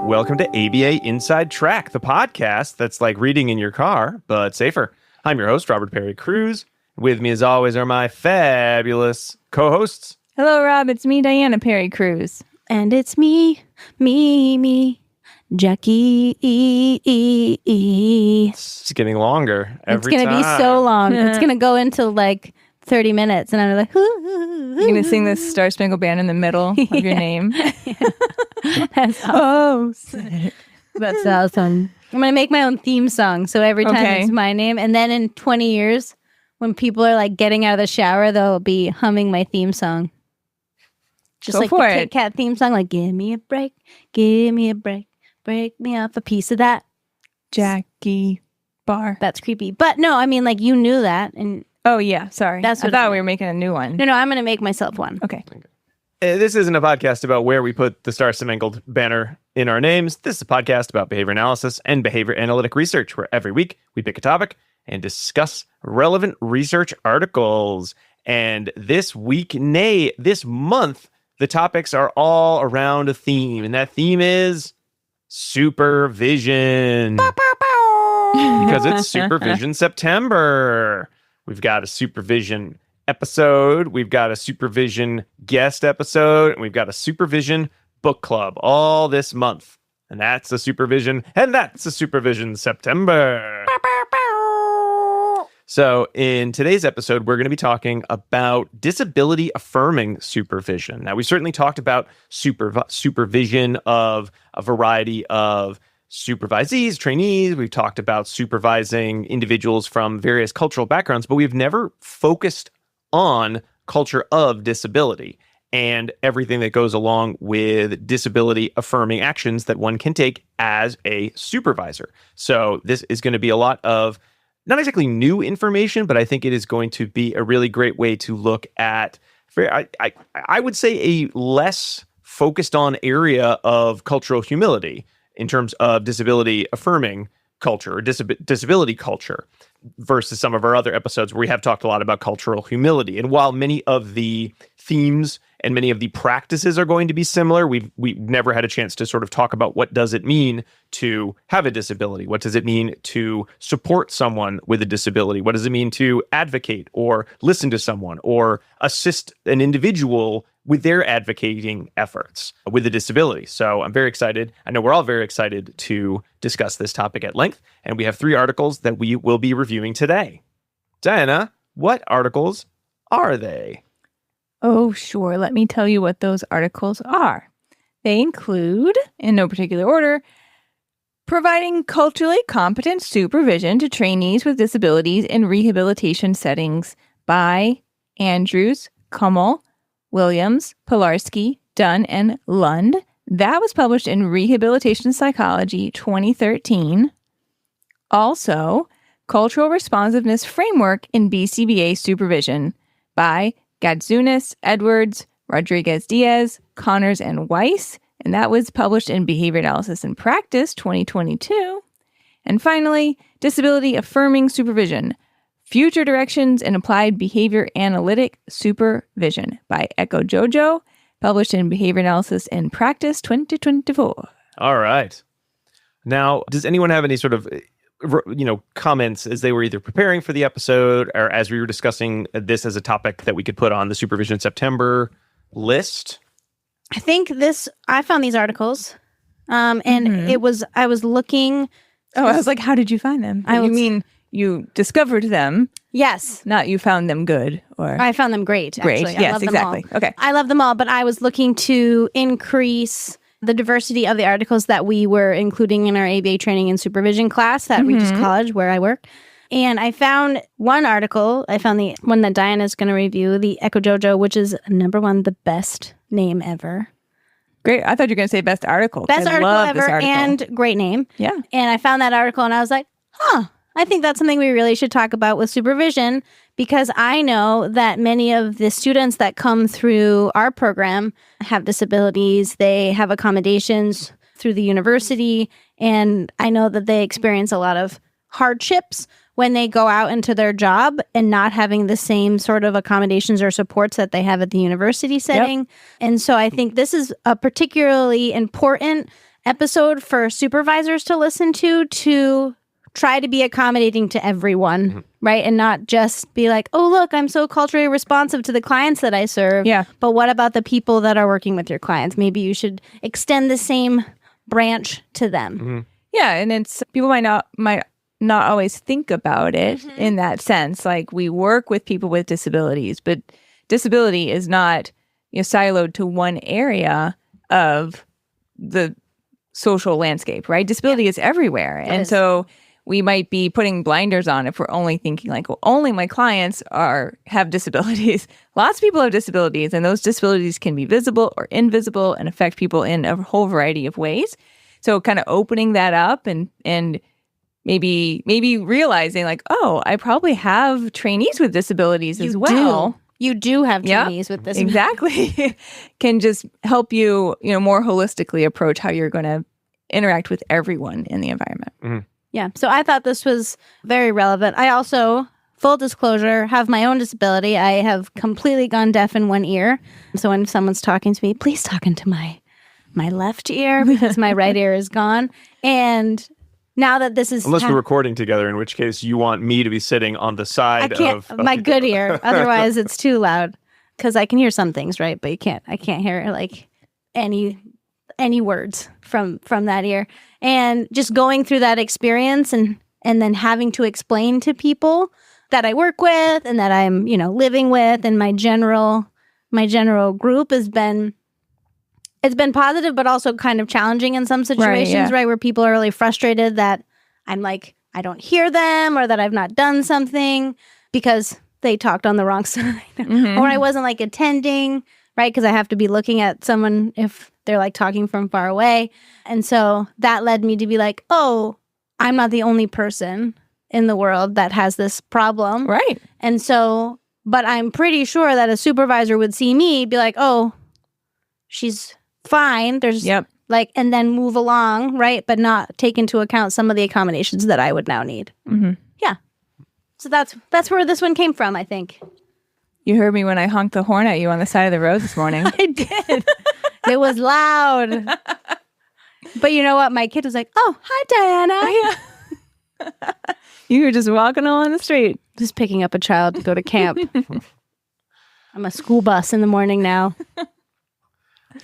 Welcome to ABA Inside Track, the podcast that's like reading in your car, but safer. I'm your host, Robert Perry Cruz. With me, as always, are my fabulous co-hosts. Hello, Rob. It's me, Diana Perry Cruz. And it's me, Jackie. It's getting longer every time. It's going to be so long. It's going to go into like 30 minutes. And I'm like, You're going to sing this Star Spangled Banner in the middle of your name. That's awesome. That's awesome. I'm going to make my own theme song. So every time it's my name. And then in 20 years, when people are like getting out of the shower, they'll be humming my theme song. Just Go like for the it. Kit Kat theme song, like, give me a break, break me off a piece of that. Jackie Bar. That's creepy. But no, I mean, like, you knew that. And Oh, yeah. Sorry. That's I what thought we were making a new one. No, I'm going to make myself one. Okay. This isn't a podcast about where we put the Star Spangled Banner in our names. This is a podcast about behavior analysis and behavior analytic research, where every week we pick a topic and discuss relevant research articles. And this month, the topics are all around a theme, and that theme is supervision. Because it's Supervision September. We've got a supervision episode, we've got a supervision guest episode, and we've got a supervision book club all this month. And that's a supervision September. So in today's episode, we're going to be talking about disability affirming supervision. Now, we certainly talked about supervision of a variety of supervisees, trainees. We've talked about supervising individuals from various cultural backgrounds, but we've never focused on culture of disability and everything that goes along with disability affirming actions that one can take as a supervisor. So this is going to be a lot of not exactly new information, but I think it is going to be a really great way to look at, I would say, a less focused on area of cultural humility in terms of disability affirming culture or disability culture versus some of our other episodes where we have talked a lot about cultural humility. And while many of the themes and many of the practices are going to be similar, we've never had a chance to sort of talk about what does it mean to have a disability? What does it mean to support someone with a disability? What does it mean to advocate or listen to someone or assist an individual with their advocating efforts with a disability? So I'm very excited. I know we're all very excited to discuss this topic at length. And we have 3 articles that we will be reviewing today. Diana, what articles are they? Oh, sure. Let me tell you what those articles are. They include, in no particular order, providing culturally competent supervision to trainees with disabilities in rehabilitation settings by Andrews, Kummel, Williams, Pilarski, Dunn, and Lund. That was published in Rehabilitation Psychology 2013. Also, Cultural Responsiveness Framework in BCBA Supervision by Gadzunas, Edwards, Rodriguez-Diaz, Connors, and Weiss, and that was published in Behavior Analysis and Practice 2022. And finally, Disability Affirming Supervision, Future Directions in Applied Behavior Analytic Supervision by Echo Jojo, published in Behavior Analysis and Practice 2024. All right. Now, does anyone have any sort of comments as they were either preparing for the episode or as we were discussing this as a topic that we could put on the Supervision September list? I think I found these articles, and I was looking. Oh, I was like, how did you find them? You mean you discovered them? Yes. Not you found them good or... I found them great, actually. Great, yes, exactly. Okay. I love them all, but I was looking to increase the diversity of the articles that we were including in our ABA training and supervision class at Regis College, where I work. And I found one article. I found the one that Diana's going to review, the Echo Jojo, which is #1, the best name ever. Great. I thought you were going to say best article. Best article ever and great name. Yeah. And I found that article and I was like, I think that's something we really should talk about with supervision, because I know that many of the students that come through our program have disabilities. They have accommodations through the university, and I know that they experience a lot of hardships when they go out into their job and not having the same sort of accommodations or supports that they have at the university setting. Yep. And so I think this is a particularly important episode for supervisors to listen to try to be accommodating to everyone, right? And not just be like, oh, look, I'm so culturally responsive to the clients that I serve. Yeah. But what about the people that are working with your clients? Maybe you should extend the same branch to them. Yeah, and it's people might not always think about it in that sense. Like we work with people with disabilities, but disability is not siloed to one area of the social landscape, right? Disability is everywhere. And so we might be putting blinders on if we're only thinking like, well, only my clients have disabilities. Lots of people have disabilities, and those disabilities can be visible or invisible and affect people in a whole variety of ways. So kind of opening that up and maybe realizing like, oh, I probably have trainees with disabilities as well. You do have trainees with this. Exactly. Can just help you, more holistically approach how you're going to interact with everyone in the environment. Yeah. So I thought this was very relevant. I also, full disclosure, have my own disability. I have completely gone deaf in one ear. So when someone's talking to me, please talk into my left ear because my right ear is gone. And now that this is... Unless we're recording together, in which case you want me to be sitting on the side of my good ear. Otherwise, it's too loud because I can hear some things, right? But I can't hear like any words from that ear. And just going through that experience and then having to explain to people that I work with and that I'm, living with, and my general group it's been positive, but also kind of challenging in some situations, right? Where people are really frustrated that I'm like, I don't hear them, or that I've not done something because they talked on the wrong side, or I wasn't like attending, right? Because I have to be looking at someone if they're like talking from far away. And so that led me to be like, oh, I'm not the only person in the world that has this problem. Right. And so, but I'm pretty sure that a supervisor would see me, be like, oh, she's fine. There's like, and then move along, right? But not take into account some of the accommodations that I would now need. Yeah. So that's where this one came from, I think. You heard me when I honked the horn at you on the side of the road this morning. I did. It was loud. But you know what? My kid was like, oh, hi, Diana. You were just walking along the street. Just picking up a child to go to camp. I'm a school bus in the morning now.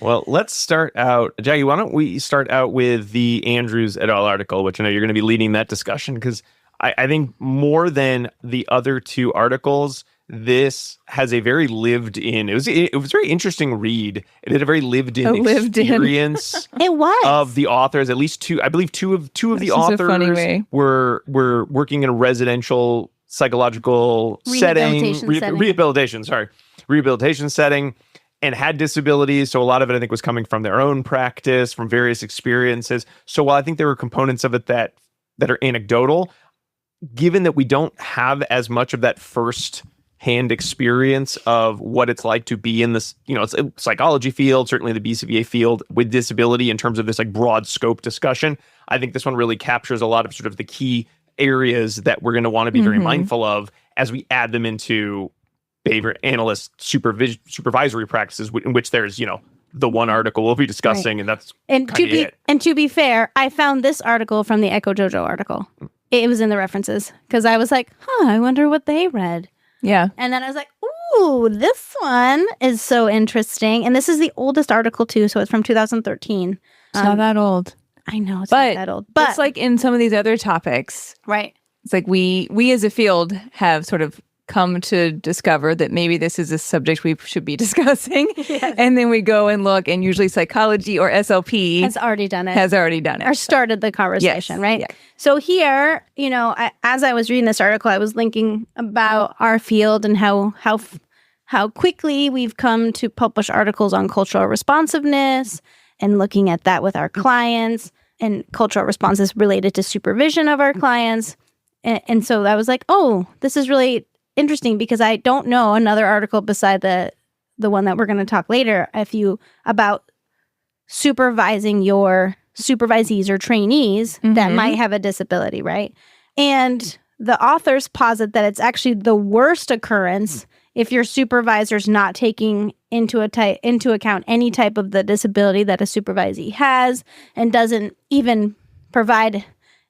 Well, let's start out. Jackie, why don't we start out with the Andrews et al. Article, which I know you're going to be leading that discussion, because I think more than the other two articles, this has a very lived-in. It was a very interesting read. It had a very lived-in experience. It was of the authors. At least two. I believe two of the authors were working in a residential psychological rehabilitation setting, and had disabilities. So a lot of it, I think, was coming from their own practice, from various experiences. So while I think there were components of it that are anecdotal, given that we don't have as much of that first-hand experience of what it's like to be in this, it's a psychology field, certainly the BCBA field with disability in terms of this like broad scope discussion, I think this one really captures a lot of sort of the key areas that we're going to want to be very mindful of as we add them into behavior analyst supervisory practices, in which there's, the one article we'll be discussing, and that's to be fair, I found this article from the Echo Jojo article. It was in the references because I was like, I wonder what they read. Yeah. And then I was like, ooh, this one is so interesting. And this is the oldest article too, so it's from 2013. It's not that old. I know it's not that old. But it's like in some of these other topics. Right. It's like we as a field have sort of come to discover that maybe this is a subject we should be discussing. Yes. And then we go and look, and usually psychology or SLP has already done it. Or started the conversation, right? Yeah. So here, as I was reading this article, I was thinking about our field and how quickly we've come to publish articles on cultural responsiveness and looking at that with our clients and cultural responses related to supervision of our clients. And so I was like, oh, this is really interesting because I don't know another article beside the one that we're going to talk later about supervising your supervisees or trainees that might have a disability, right? And the authors posit that it's actually the worst occurrence if your supervisor's not taking into account any type of the disability that a supervisee has and doesn't even provide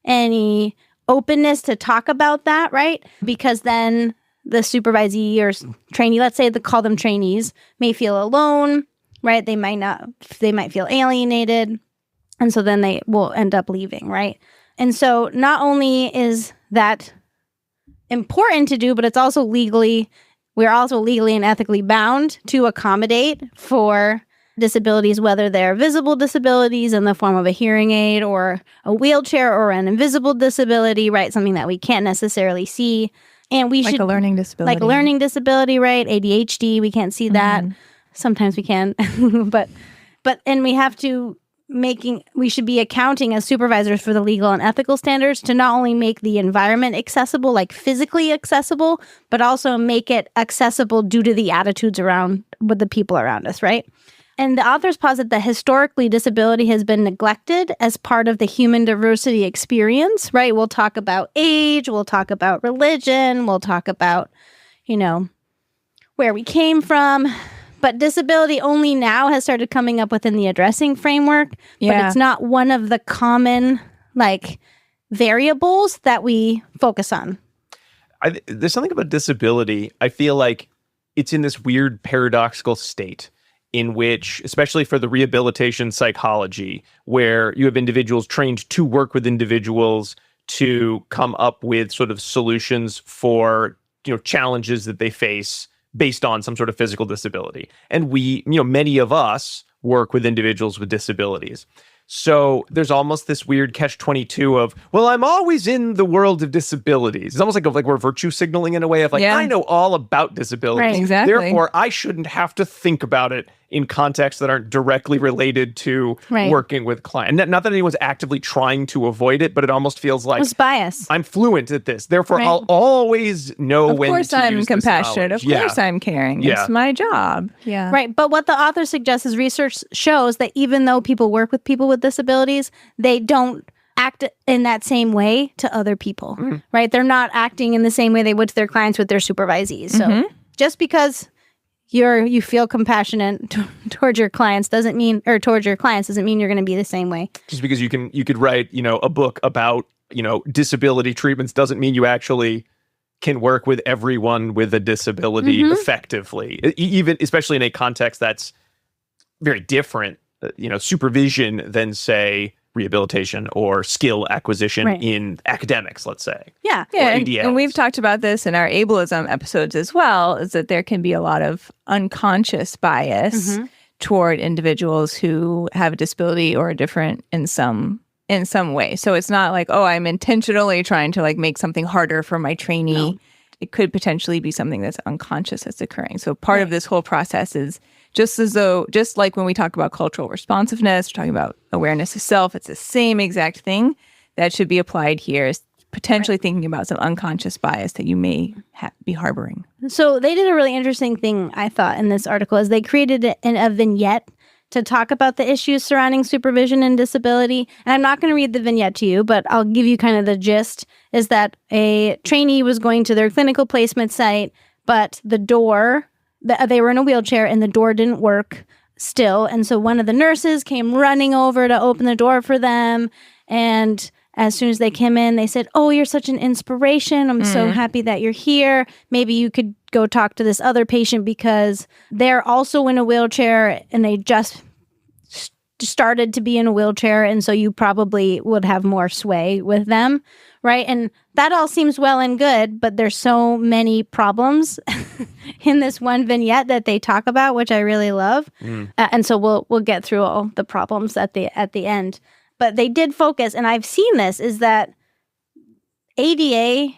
any openness to talk about that, right? Because then the supervisee or trainee, let's say call them trainees, may feel alone, right? They might feel alienated. And so then they will end up leaving, right? And so not only is that important to do, but we're also legally and ethically bound to accommodate for disabilities, whether they're visible disabilities in the form of a hearing aid or a wheelchair or an invisible disability, right? Something that we can't necessarily see. And we should a learning disability. Like a learning disability, right? ADHD, we can't see that. Sometimes we can, but we have to we should be accounting as supervisors for the legal and ethical standards to not only make the environment accessible, like physically accessible, but also make it accessible due to the attitudes around with the people around us, right? And the authors posit that historically disability has been neglected as part of the human diversity experience, right? We'll talk about age, we'll talk about religion, we'll talk about, where we came from. But disability only now has started coming up within the addressing framework, but it's not one of the common variables that we focus on. There's something about disability. I feel like it's in this weird paradoxical state in which, especially for the rehabilitation psychology, where you have individuals trained to work with individuals to come up with sort of solutions for, challenges that they face based on some sort of physical disability. And we, many of us work with individuals with disabilities. So there's almost this weird catch-22 of, well, I'm always in the world of disabilities. It's almost like we're virtue signaling in a way of I know all about disabilities. Right, exactly. Therefore, I shouldn't have to think about it in contexts that aren't directly related to working with clients. Not that anyone's actively trying to avoid it, but it almost feels like it's bias. I'm fluent at this. Therefore, I'll always know when to use this knowledge. Of course I'm compassionate. Of course I'm caring. It's my job. Yeah. Right. But what the author suggests is research shows that even though people work with people with disabilities, they don't act in that same way to other people, right? They're not acting in the same way they would to their clients with their supervisees. So just because you feel compassionate towards your clients doesn't mean you're going to be the same way. Just because you could write, a book about, disability treatments doesn't mean you actually can work with everyone with a disability effectively, even especially in a context that's very different, supervision than, say, rehabilitation or skill acquisition in academics, let's say. Yeah. And we've talked about this in our ableism episodes as well, is that there can be a lot of unconscious bias toward individuals who have a disability or are different in some way. So it's not like, I'm intentionally trying to make something harder for my trainee. No. It could potentially be something that's unconscious that's occurring. So part of this whole process is just like when we talk about cultural responsiveness, we're talking about awareness of self, it's the same exact thing that should be applied here, is potentially thinking about some unconscious bias that you may be harboring. So they did a really interesting thing, I thought, in this article, is they created a vignette to talk about the issues surrounding supervision and disability. And I'm not going to read the vignette to you, but I'll give you kind of the gist, is that a trainee was going to their clinical placement site, but the door, they were in a wheelchair and the door didn't work still. And so one of the nurses came running over to open the door for them. And as soon as they came in, they said, "Oh, you're such an inspiration. I'm so happy that you're here. Maybe you could go talk to this other patient because they're also in a wheelchair and they just started to be in a wheelchair. And so you probably would have more sway with them." Right. And that all seems well and good, but there's so many problems in this one vignette that they talk about, which I really love. And so we'll get through all the problems at the end. But they did focus, and I've seen this, is that ADA,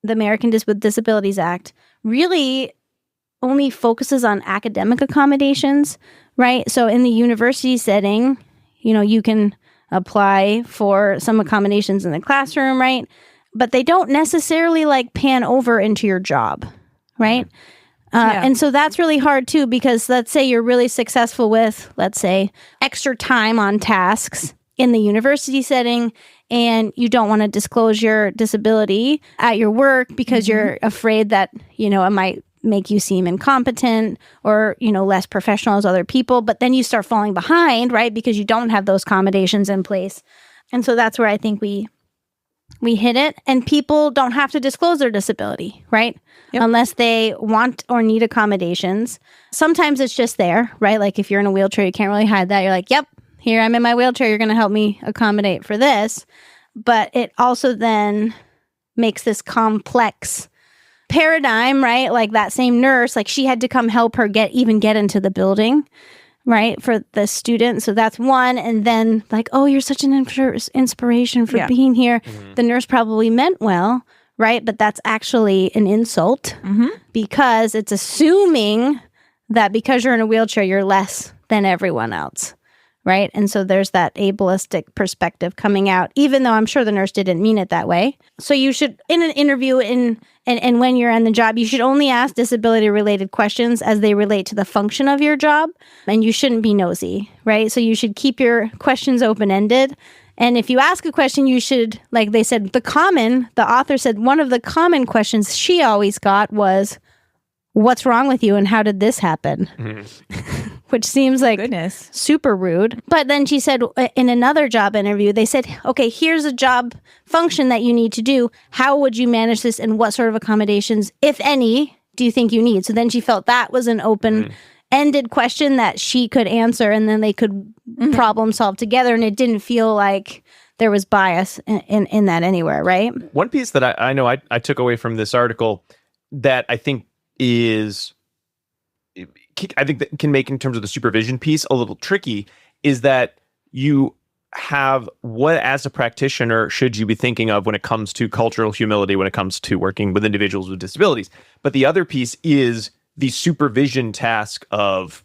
the Americans with Disabilities Act, really only focuses on academic accommodations, right? So in the university setting, you can apply for some accommodations in the classroom, right? But they don't necessarily pan over into your job, right? And so that's really hard too, because let's say you're really successful with, let's say, extra time on tasks in the university setting, and you don't want to disclose your disability at your work because you're afraid that, it might make you seem incompetent or, less professional as other people. But then you start falling behind, right? Because you don't have those accommodations in place. And so that's where I think we hit it. And people don't have to disclose their disability, right? Yep. Unless they want or need accommodations. Sometimes it's just there, right? Like if you're in a wheelchair, you can't really hide that. You're like, yep, here I'm in my wheelchair. You're going to help me accommodate for this. But it also then makes this complex paradigm, right? Like that same nurse, like she had to come help her get into the building, right? For the student. So that's one. And then like, oh, you're such an inspiration for being here. Mm-hmm. The nurse probably meant well, right? But that's actually an insult because it's assuming that because you're in a wheelchair, you're less than everyone else. Right. And so there's that ableistic perspective coming out, even though I'm sure the nurse didn't mean it that way. So you should, in an interview and when you're on the job, you should only ask disability related questions as they relate to the function of your job. And you shouldn't be nosy. Right. So you should keep your questions open ended. And if you ask a question, you should, like they said, the author said one of the common questions she always got was, what's wrong with you and how did this happen? Mm-hmm. Which seems like super rude. But then she said in another job interview, they said, okay, here's a job function that you need to do. How would you manage this and what sort of accommodations, if any, do you think you need? So then she felt that was an open-ended question that she could answer and then they could problem solve together. And it didn't feel like there was bias in that anywhere, right? One piece that I know I took away from this article that I think that can make in terms of the supervision piece a little tricky is that you have what as a practitioner should you be thinking of when it comes to cultural humility, when it comes to working with individuals with disabilities. But the other piece is the supervision task of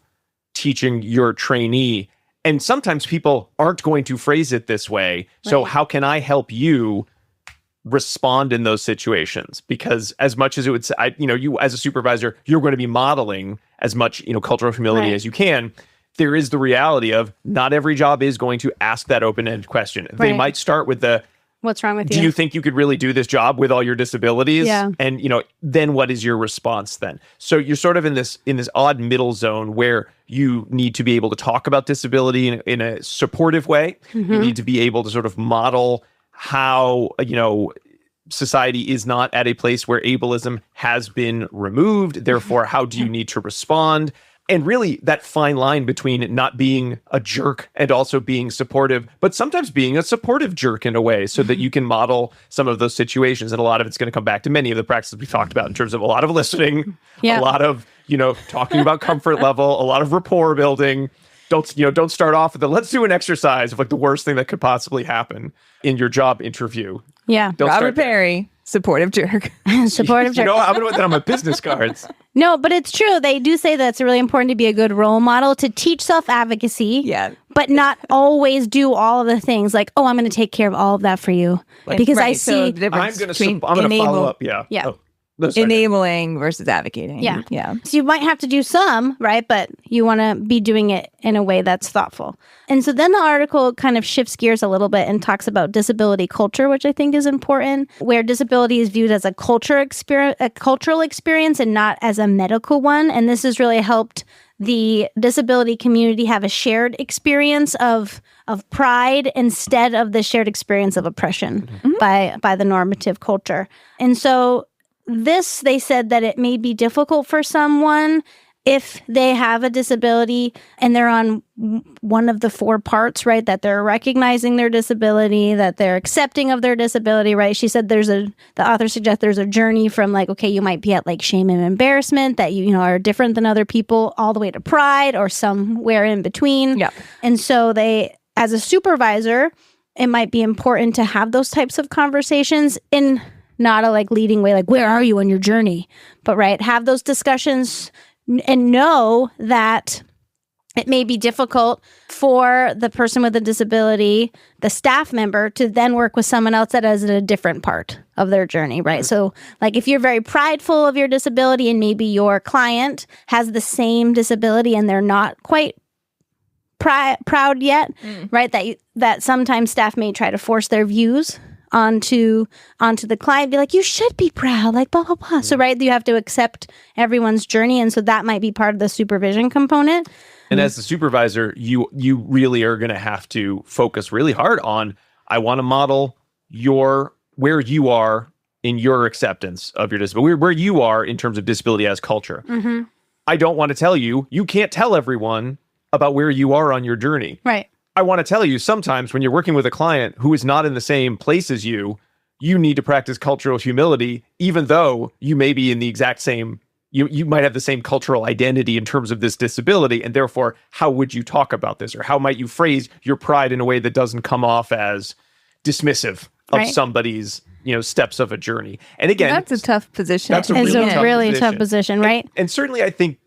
teaching your trainee. And sometimes people aren't going to phrase it this way. Right. So how can I help you respond in those situations? Because as much as it would say, you as a supervisor, you're going to be modeling as much, cultural humility as you can. There is the reality of not every job is going to ask that open-ended question. Right. They might start with what's wrong with you? Do you think you could really do this job with all your disabilities? Yeah. And, then what is your response then? So you're sort of in this odd middle zone where you need to be able to talk about disability in a supportive way. Mm-hmm. You need to be able to sort of model how, society is not at a place where ableism has been removed. Therefore, how do you need to respond? And really that fine line between not being a jerk and also being supportive, but sometimes being a supportive jerk in a way so that you can model some of those situations. And a lot of it's going to come back to many of the practices we talked about in terms of a lot of listening, a lot of, talking about comfort level, a lot of rapport building. Don't start off with let's do an exercise of like the worst thing that could possibly happen in your job interview. Yeah. Robert Perry, supportive jerk. Supportive jerk. I'm going to put that on my business cards. No, but it's true. They do say that it's really important to be a good role model, to teach self-advocacy, but not always do all of the things like, oh, I'm going to take care of all of that for you. Because I see... I'm going to follow up. Yeah. Yeah. Enabling versus advocating. Yeah. Yeah. So you might have to do some, right? But you want to be doing it in a way that's thoughtful. And so then the article kind of shifts gears a little bit and talks about disability culture, which I think is important, where disability is viewed as a cultural experience and not as a medical one. And this has really helped the disability community have a shared experience of pride instead of the shared experience of oppression by the normative culture. And so they said that it may be difficult for someone if they have a disability and they're on one of the four parts, right? That they're recognizing their disability, that they're accepting of their disability, right? She said the author suggests there's a journey from like, okay, you might be at like shame and embarrassment that you are different than other people, all the way to pride or somewhere in between. Yeah. And so as a supervisor, it might be important to have those types of conversations in not a like leading way, like, where are you on your journey? But right, have those discussions and know that it may be difficult for the person with a disability, the staff member, to then work with someone else that is at a different part of their journey, right? So like if you're very prideful of your disability and maybe your client has the same disability and they're not quite proud yet, right? That sometimes staff may try to force their views onto the client, be like, you should be proud, like blah, blah, blah. So, right, you have to accept everyone's journey. And so that might be part of the supervision component. And as the supervisor, you really are going to have to focus really hard on, I want to model where you are in your acceptance of your disability, where you are in terms of disability as culture. Mm-hmm. I don't want to tell you can't tell everyone about where you are on your journey. Right. I want to tell you sometimes when you're working with a client who is not in the same place as you need to practice cultural humility, even though you may be in the exact same, you might have the same cultural identity in terms of this disability. And therefore, how would you talk about this? Or how might you phrase your pride in a way that doesn't come off as dismissive of somebody's steps of a journey? And again, that's a tough position. That's a really tough position, right? And certainly, I think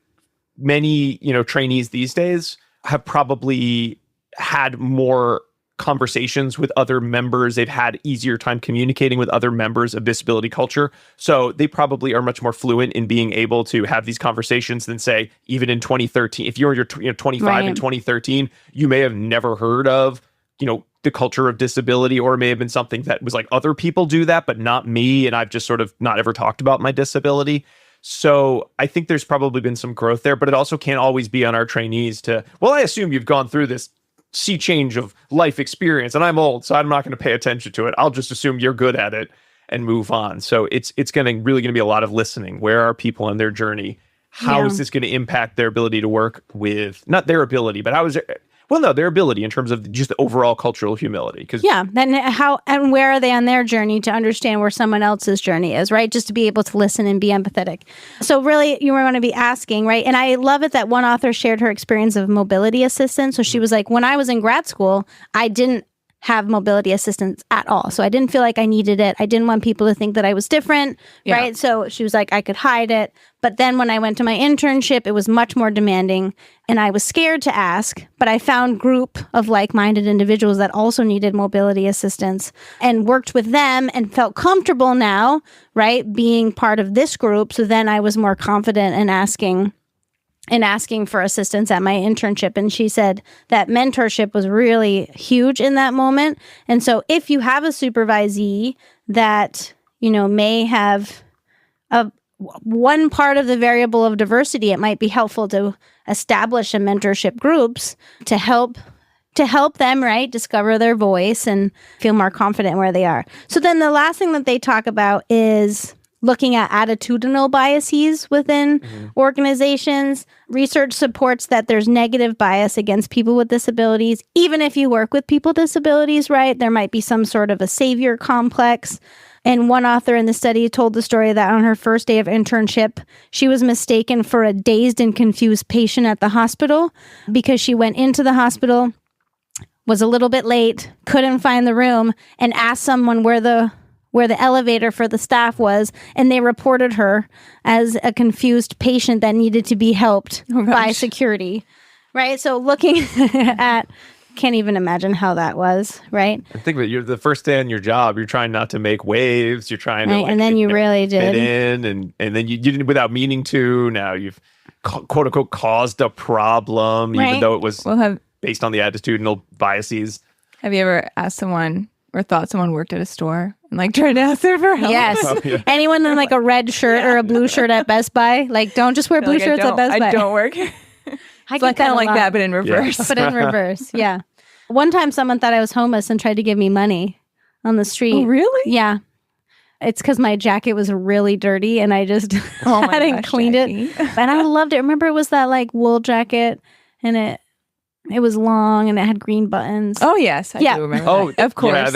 many trainees these days have probably had more conversations with other members. They've had easier time communicating with other members of disability culture. So they probably are much more fluent in being able to have these conversations than, say, even in 2013. If you're 25 in 2013, you may have never heard of the culture of disability, or it may have been something that was like, other people do that, but not me. And I've just sort of not ever talked about my disability. So I think there's probably been some growth there, but it also can't always be on our trainees to, well, I assume you've gone through this sea change of life experience and I'm old, so I'm not going to pay attention to it. I'll just assume you're good at it and move on. So it's really going to be a lot of listening. Where are people on their journey? How is this going to impact their ability to work with, not their ability, but their ability in terms of just the overall cultural humility. Then how and where are they on their journey to understand where someone else's journey is, right? Just to be able to listen and be empathetic. So really, you were going to be asking, right? And I love it that one author shared her experience of mobility assistance. So she was like, when I was in grad school, I didn't have mobility assistance at all. So I didn't feel like I needed it. I didn't want people to think that I was different, right? So she was like, I could hide it. But then when I went to my internship, it was much more demanding and I was scared to ask, but I found a group of like-minded individuals that also needed mobility assistance and worked with them and felt comfortable now, right, being part of this group. So then I was more confident in asking for assistance at my internship. And she said that mentorship was really huge in that moment. And so if you have a supervisee that, may have one part of the variable of diversity, it might be helpful to establish a mentorship groups to help them, right, discover their voice and feel more confident where they are. So then the last thing that they talk about is looking at attitudinal biases within organizations. Research supports that there's negative bias against people with disabilities. Even if you work with people with disabilities, right, there might be some sort of a savior complex. And one author in the study told the story that on her first day of internship, she was mistaken for a dazed and confused patient at the hospital because she went into the hospital, was a little bit late, couldn't find the room, and asked someone where the elevator for the staff was, and they reported her as a confused patient that needed to be helped by security, right? So looking at, can't even imagine how that was, right? I think that you're the first day on your job, you're trying not to make waves, you're trying to, and then you really did fit in, and then you didn't without meaning to. Now you've quote unquote caused a problem, even though it was based on the attitudinal biases. Have you ever asked someone or thought someone worked at a store and tried to ask them for help? Yes. Oh, yeah. Anyone in a red shirt or a blue shirt at Best Buy, don't just wear blue shirts at Best Buy. I don't work. I kind of like that, but in reverse. But in reverse, yeah. One time someone thought I was homeless and tried to give me money on the street. Oh, really? Yeah. It's because my jacket was really dirty and I just hadn't cleaned it. And I loved it. Remember it was that wool jacket and it was long and it had green buttons. Oh, yes. I do remember that. Of course.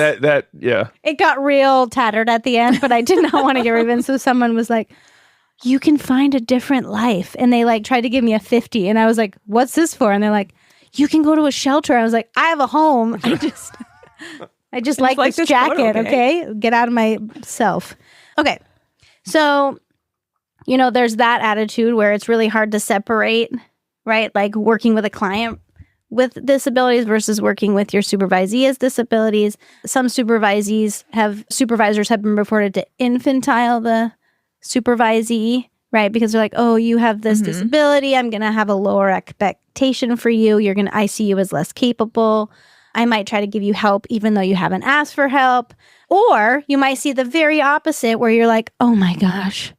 Yeah. It got real tattered at the end, but I did not want to get rid of it. So someone was like, you can find a different life. And they tried to give me a 50. And I was like, what's this for? And they're like, you can go to a shelter. I was like, I have a home. I just like this jacket. Okay. Get out of myself. Okay. So, there's that attitude where it's really hard to separate, right? Working with a client with disabilities versus working with your supervisee as disabilities. Some supervisors have been reported to infantile the supervisee, right? Because they're like, oh, you have this disability. I'm going to have a lower expectation for you. I see you as less capable. I might try to give you help even though you haven't asked for help. Or you might see the very opposite where you're like, oh my gosh,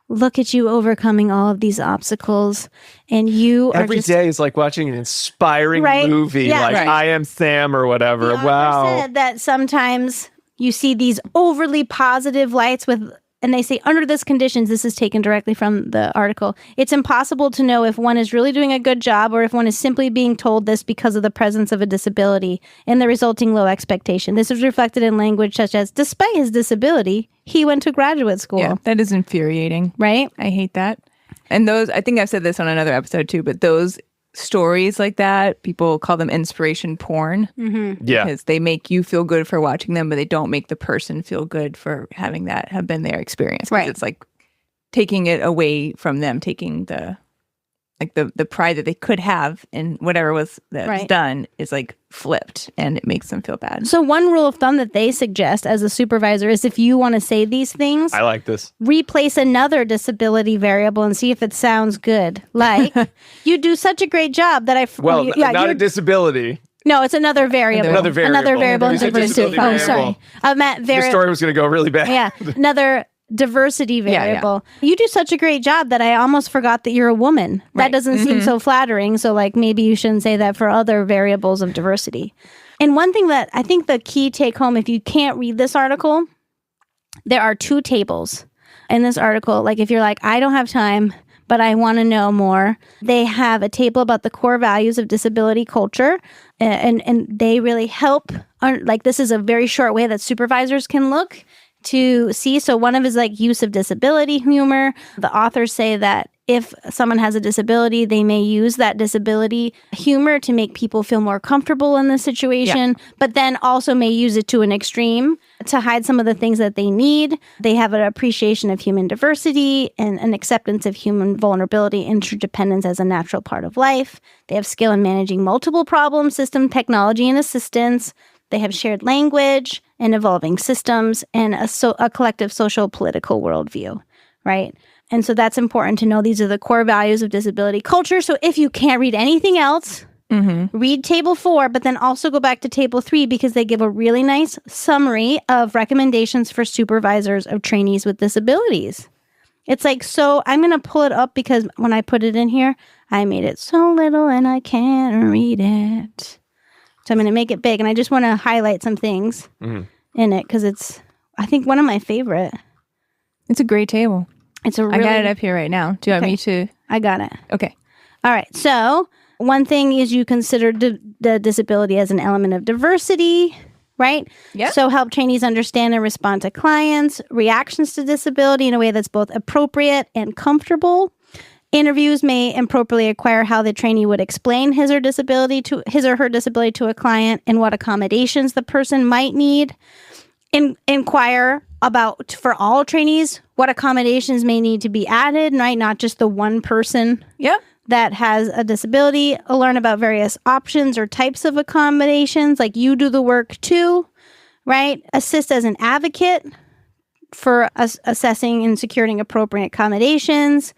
look at you overcoming all of these obstacles. And you are Every just, day is like watching an inspiring Right? movie, Yeah, like right. I Am Sam or whatever. the author Wow. said that sometimes you see these overly positive lights and they say under this conditions, this is taken directly from the article. It's impossible to know if one is really doing a good job or if one is simply being told this because of the presence of a disability and the resulting low expectation. This is reflected in language such as, despite his disability, he went to graduate school. Yeah, that is infuriating. Right? I hate that. And those, I think I've said this on another episode too, but those stories like that, people call them inspiration porn. Mm-hmm. Yeah. Because they make you feel good for watching them, but they don't make the person feel good for having that have been their experience. 'Cause Right. It's like taking it away from them, taking the pride that they could have in whatever was that's Right. done is like flipped, and it makes them feel bad. So one rule of thumb that they suggest as a supervisor is if you want to say these things, I like this. replace another disability variable and see if it sounds good. Like, you do such a great job that Well, not a you're- disability. No, it's another variable. Another variable. Another variable. You said Diversity. disability Oh, sorry. variable. I meant The story was going to go really bad. Yeah, another diversity yeah. variable. You do such a great job that I almost forgot that you're a woman. That Right. doesn't seem so flattering. So, like, maybe you shouldn't say that for other variables of diversity. And one thing that I think the key take home, if you can't read this article, there are 2 tables in this article. Like, if you're like, I don't have time, but I want to know more, they have a table about the core values of disability culture. And they really help. Like, this is a very short way that supervisors can look to see. So one of is like use of disability humor. The authors say that if someone has a disability, they may use that disability humor to make people feel more comfortable in the situation, but then also may use it to an extreme to hide some of the things that they need. They have an appreciation of human diversity and an acceptance of human vulnerability, interdependence as a natural part of life. They have skill in managing multiple problem system technology and assistance. They have shared language and evolving systems and a collective social political worldview, right? And so that's important to know. These are the core values of disability culture. So if you can't read anything else, read table 4, but then also go back to table 3 because they give a really nice summary of recommendations for supervisors of trainees with disabilities. It's like, so I'm going to pull it up because when I put it in here, I made it so little and I can't read it. So I'm going to make it big, and I just want to highlight some things in it because it's, I think, one of my favorite. It's a great table. It's a really, I got it up here right now. Do you want me to? I got it. Okay. All right. So one thing is you consider the disability as an element of diversity, right? Yeah. So help trainees understand and respond to clients' reactions to disability in a way that's both appropriate and comfortable. Interviews may appropriately inquire how the trainee would explain his or her disability to a client and what accommodations the person might need. Inquire about, for all trainees, what accommodations may need to be added, right? Not just the one person that has a disability. Learn about various options or types of accommodations, like you do the work too, right? Assist as an advocate for assessing and securing appropriate accommodations.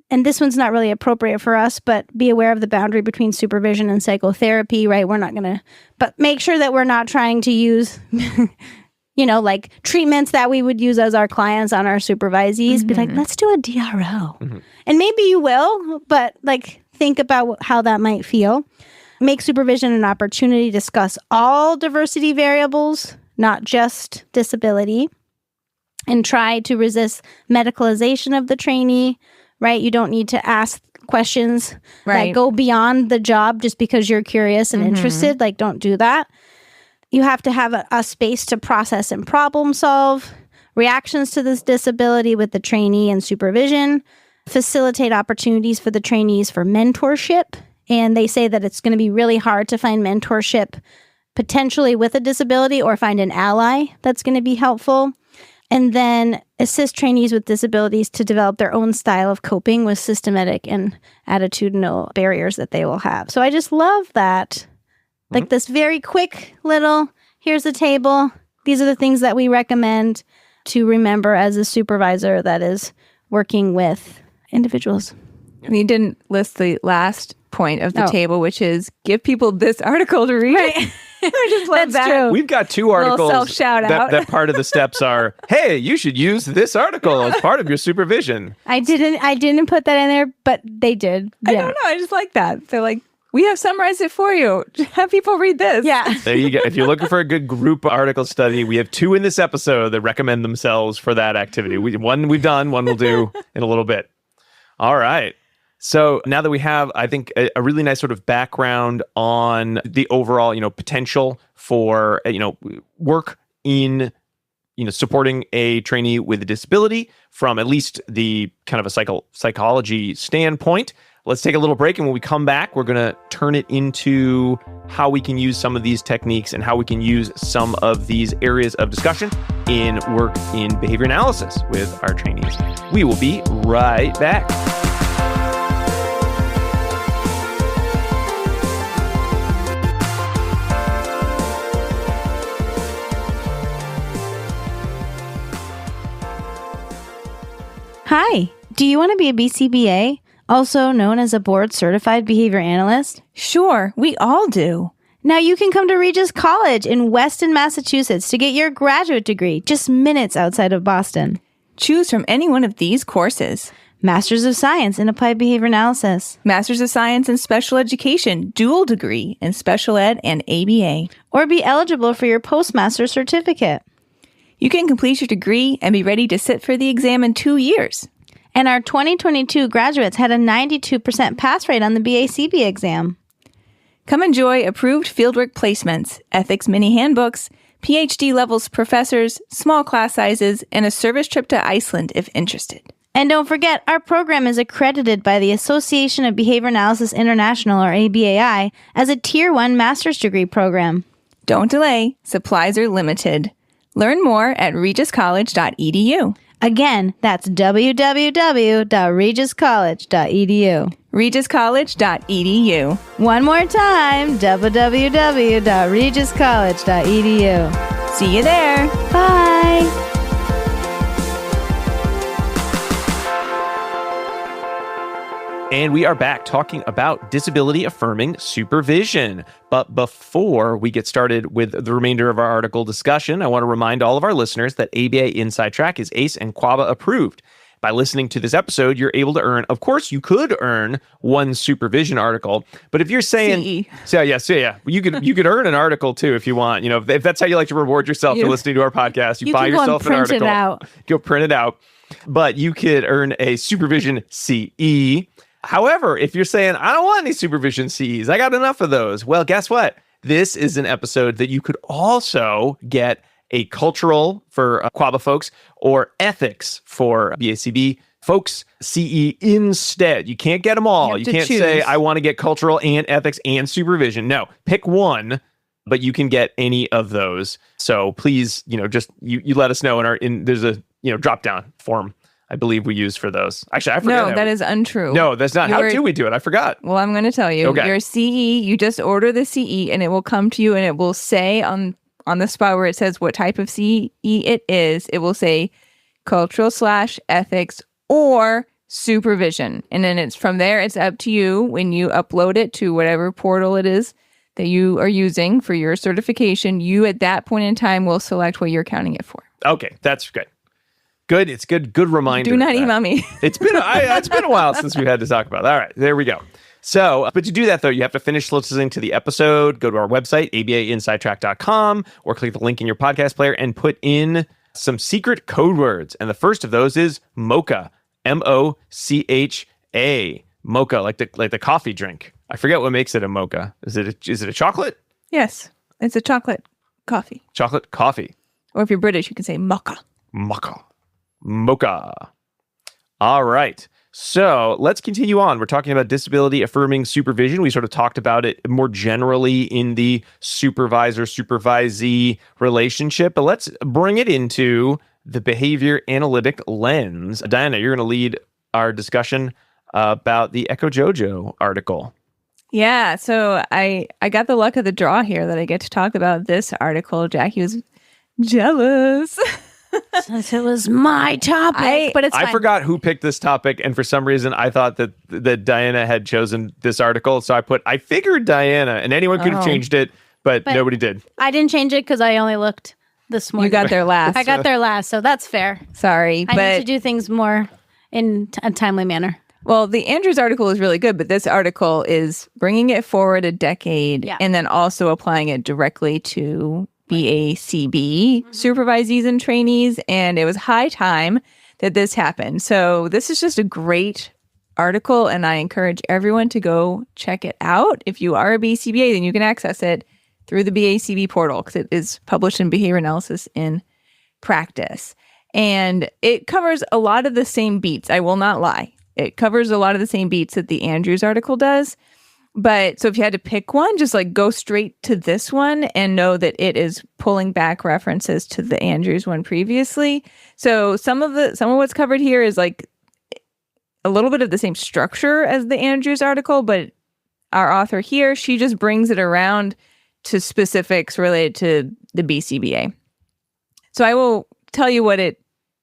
And this one's not really appropriate for us, but be aware of the boundary between supervision and psychotherapy, right? We're not going to, but make sure that we're not trying to use, like treatments that we would use as our clients on our supervisees. Be like, let's do a DRO. And maybe you will, but like, think about how that might feel. Make supervision an opportunity to discuss all diversity variables, not just disability, and try to resist medicalization of the trainee. Right? You don't need to ask questions that go beyond the job just because you're curious and interested. Like, don't do that. You have to have a space to process and problem solve reactions to this disability with the trainee and supervision. Facilitate opportunities for the trainees for mentorship. And they say that it's going to be really hard to find mentorship potentially with a disability or find an ally that's going to be helpful. And then assist trainees with disabilities to develop their own style of coping with systematic and attitudinal barriers that they will have. So I just love that. Like this very quick little, here's a table. These are the things that we recommend to remember as a supervisor that is working with individuals. You didn't list the last point of the table, which is give people this article to read. Right. I just love That's that. true. We've got two Little articles self-shout out. that part of the steps are, hey, you should use this article as part of your supervision. I didn't put that in there, but they did. I don't know. I just like that. They're like, we have summarized it for you. Have people read this. Yeah. There you go. If you're looking for a good group article study, we have two in this episode that recommend themselves for that activity. One we've done, one we'll do in a little bit. All right. So now that we have, I think, a really nice sort of background on the overall, potential for, work in, supporting a trainee with a disability from at least the kind of a psychology standpoint. Let's take a little break, and when we come back, we're going to turn it into how we can use some of these techniques and how we can use some of these areas of discussion in work in behavior analysis with our trainees. We will be right back. Hi. Do you want to be a BCBA? Also known as a board certified behavior analyst? Sure, we all do. Now you can come to Regis College in Weston, Massachusetts to get your graduate degree, just minutes outside of Boston. Choose from any one of these courses. Masters of Science in Applied Behavior Analysis. Masters of Science in Special Education, dual degree in Special Ed and ABA. Or be eligible for your postmaster's certificate. You can complete your degree and be ready to sit for the exam in 2 years. And our 2022 graduates had a 92% pass rate on the BACB exam. Come enjoy approved fieldwork placements, ethics mini handbooks, PhD levels professors, small class sizes, and a service trip to Iceland if interested. And don't forget, our program is accredited by the Association of Behavior Analysis International, or ABAI, as a Tier 1 master's degree program. Don't delay. Supplies are limited. Learn more at regiscollege.edu. Again, that's www.regiscollege.edu. regiscollege.edu. One more time, www.regiscollege.edu. See you there. Bye. And we are back talking about disability affirming supervision. But before we get started with the remainder of our article discussion, I want to remind all of our listeners that ABA Inside Track is ACE and QABA approved. By listening to this episode, you're able to earn, of course, you could earn one supervision article. But if you're saying, CE. yeah, you could earn an article too if you want. If that's how you like to reward yourself for listening to our podcast, you buy yourself an article. Go print it out. But you could earn a supervision CE. However, if you're saying, I don't want any supervision CEs, I got enough of those. Well, guess what? This is an episode that you could also get a cultural for QABA folks or ethics for BACB folks CE instead. You can't get them all. You can't say, I want to get cultural and ethics and supervision. No, pick one, but you can get any of those. So please, just you let us know there's a drop down form I believe we use for those. Actually, I forgot. No, that is untrue. No, that's not. How do we do it? I forgot. Well, I'm going to tell you. Okay. Your CE, you just order the CE and it will come to you and it will say on the spot where it says what type of CE it is, it will say cultural/ethics or supervision. And then it's from there, it's up to you when you upload it to whatever portal it is that you are using for your certification. You at that point in time will select what you're counting it for. Okay, that's good. Good. It's good. Good reminder. Do not email me. It's been a while since we had to talk about that. All right, there we go. So, but to do that, though, you have to finish listening to the episode, go to our website, abainsidetrack.com, or click the link in your podcast player and put in some secret code words. And the first of those is mocha, MOCHA, mocha, like the coffee drink. I forget what makes it a mocha. Is it a chocolate? Yes, it's a chocolate coffee. Chocolate coffee. Or if you're British, you can say mocha. Mocha. All right. So let's continue on. We're talking about disability affirming supervision. We sort of talked about it more generally in the supervisor-supervisee relationship, but let's bring it into the behavior analytic lens. Diana, you're going to lead our discussion about the Echo Jojo article. Yeah, so I got the luck of the draw here that I get to talk about this article. Jackie was jealous. Since it was my topic, but it's fine. I forgot who picked this topic, and for some reason I thought that Diana had chosen this article, so I figured Diana, and anyone could have changed it, but nobody did. I didn't change it because I only looked this morning. You got there last. I got there last, so that's fair. Sorry, I but need to do things more in a timely manner. well, the Andrews article is really good, but this article is bringing it forward a decade and then also applying it directly to BACB supervisees and trainees. And it was high time that this happened. So this is just a great article, and I encourage everyone to go check it out. If you are a BCBA, then you can access it through the BACB portal because it is published in Behavior Analysis in Practice. And it covers a lot of the same beats. I will not lie. It covers a lot of the same beats that the Andrews article does. But so if you had to pick one, just like go straight to this one and know that it is pulling back references to the Andrews one previously. So some of what's covered here is like a little bit of the same structure as the Andrews article, but our author here, she just brings it around to specifics related to the BCBA. So I will tell you what it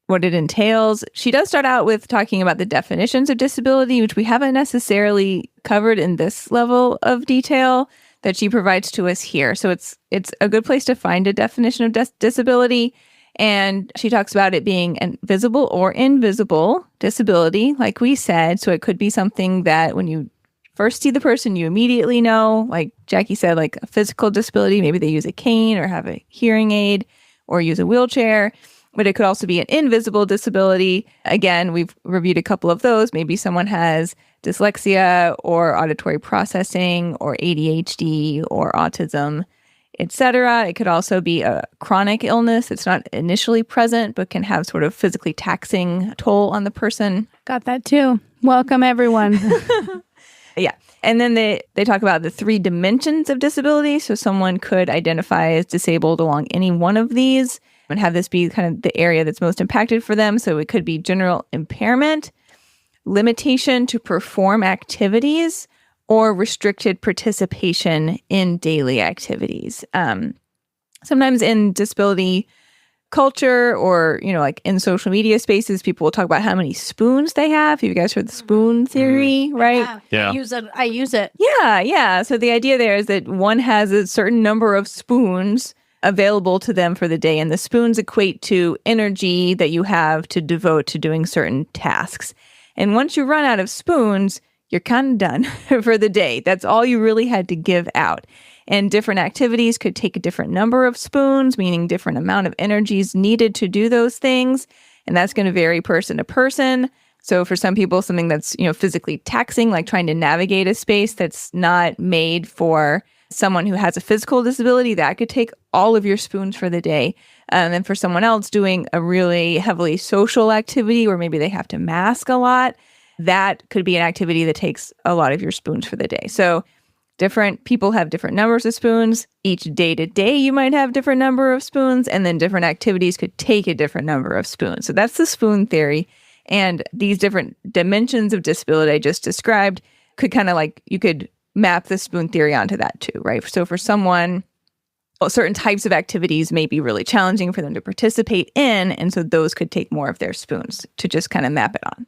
entails. She does start out with talking about the definitions of disability, which we haven't necessarily covered in this level of detail that she provides to us here. So it's a good place to find a definition of disability. And she talks about it being an visible or invisible disability, like we said. So it could be something that when you first see the person, you immediately know, like Jackie said, like a physical disability. Maybe they use a cane or have a hearing aid or use a wheelchair. But it could also be an invisible disability. Again, we've reviewed a couple of those. Maybe someone has dyslexia or auditory processing or ADHD or autism, etc. It could also be a chronic illness. It's not initially present, but can have sort of physically taxing toll on the person. Got that too. Welcome, everyone. Yeah. And then they talk about the 3 dimensions of disability. So someone could identify as disabled along any one of these and have this be kind of the area that's most impacted for them. So it could be general impairment, limitation to perform activities, or restricted participation in daily activities. Sometimes in disability culture or, like in social media spaces, people will talk about how many spoons they have. You guys heard the spoon theory, right? Yeah. I use it. Yeah. So the idea there is that one has a certain number of spoons available to them for the day, and the spoons equate to energy that you have to devote to doing certain tasks. And once you run out of spoons, you're kind of done for the day. That's all you really had to give out. And different activities could take a different number of spoons, meaning different amount of energy is needed to do those things. And that's going to vary person to person. So for some people, something that's, physically taxing, like trying to navigate a space that's not made for someone who has a physical disability, that could take all of your spoons for the day. And then for someone else doing a really heavily social activity where maybe they have to mask a lot, that could be an activity that takes a lot of your spoons for the day. So different people have different numbers of spoons. Each day to day, you might have different number of spoons, and then different activities could take a different number of spoons. So that's the spoon theory. And these different dimensions of disability I just described could kind of like, you could map the spoon theory onto that too, right? So for someone, certain types of activities may be really challenging for them to participate in, and so those could take more of their spoons to just kind of map it on.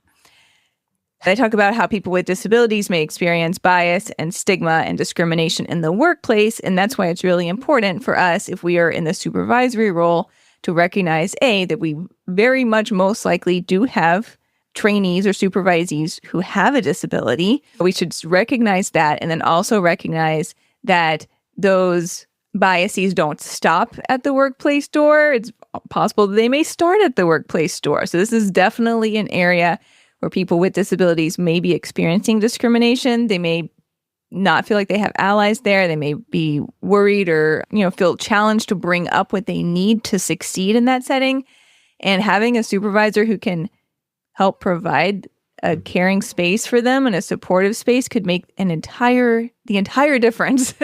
They talk about how people with disabilities may experience bias and stigma and discrimination in the workplace, and that's why it's really important for us, if we are in the supervisory role, to recognize, A, that we very much most likely do have trainees or supervisees who have a disability. We should recognize that, and then also recognize that those biases don't stop at the workplace door. It's possible that they may start at the workplace door. So this is definitely an area where people with disabilities may be experiencing discrimination. They may not feel like they have allies there. They may be worried or, feel challenged to bring up what they need to succeed in that setting. And having a supervisor who can help provide a caring space for them and a supportive space could make the entire difference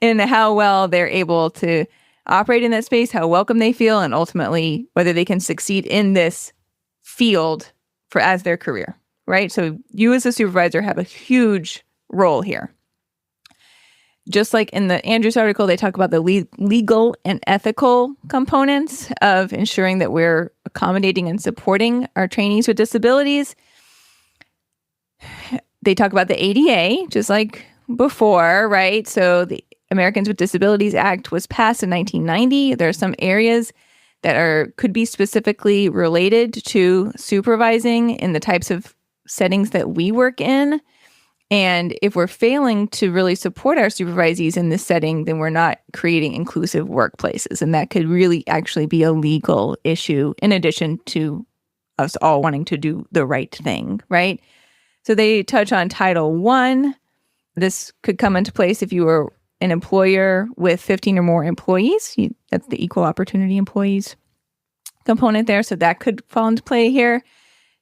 in how well they're able to operate in that space, how welcome they feel, and ultimately whether they can succeed in this field as their career, right? So you as a supervisor have a huge role here. Just like in the Andrews article, they talk about the legal and ethical components of ensuring that we're accommodating and supporting our trainees with disabilities. They talk about the ADA, just like before, right? So the Americans with Disabilities Act was passed in 1990. There are some areas that could be specifically related to supervising in the types of settings that we work in. And if we're failing to really support our supervisees in this setting, then we're not creating inclusive workplaces. And that could really actually be a legal issue in addition to us all wanting to do the right thing, right? So they touch on Title I. This could come into place if you were an employer with 15 or more employees. That's the equal opportunity employees component there. So that could fall into play here.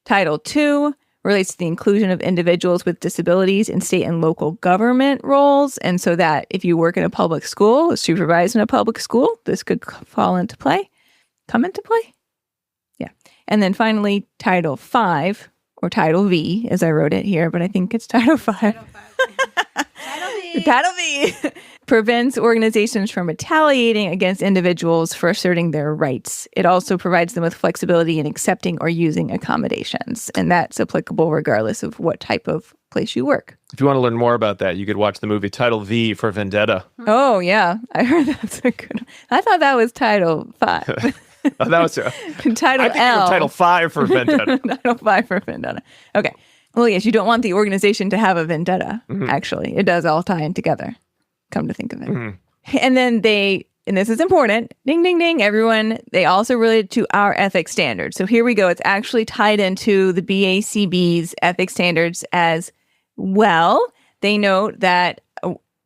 Title II relates to the inclusion of individuals with disabilities in state and local government roles. And so that if you work in a public school, supervise in a public school, this could come into play. Yeah. And then finally, Title V, or Title V, as I wrote it here, but I think it's Title V. Title V prevents organizations from retaliating against individuals for asserting their rights. It also provides them with flexibility in accepting or using accommodations. And that's applicable regardless of what type of place you work. If you want to learn more about that, you could watch the movie Title V for Vendetta. Oh, yeah. I heard that's a good one. I thought that was Title V. Oh, that was Title I think L. it was Title V for Vendetta. Title V for Vendetta. Okay. Well, yes, you don't want the organization to have a vendetta, actually. It does all tie in together, come to think of it. And then and this is important, ding, ding, ding, everyone, they also relate to our ethics standards. So here we go. It's actually tied into the BACB's ethics standards as well. They note that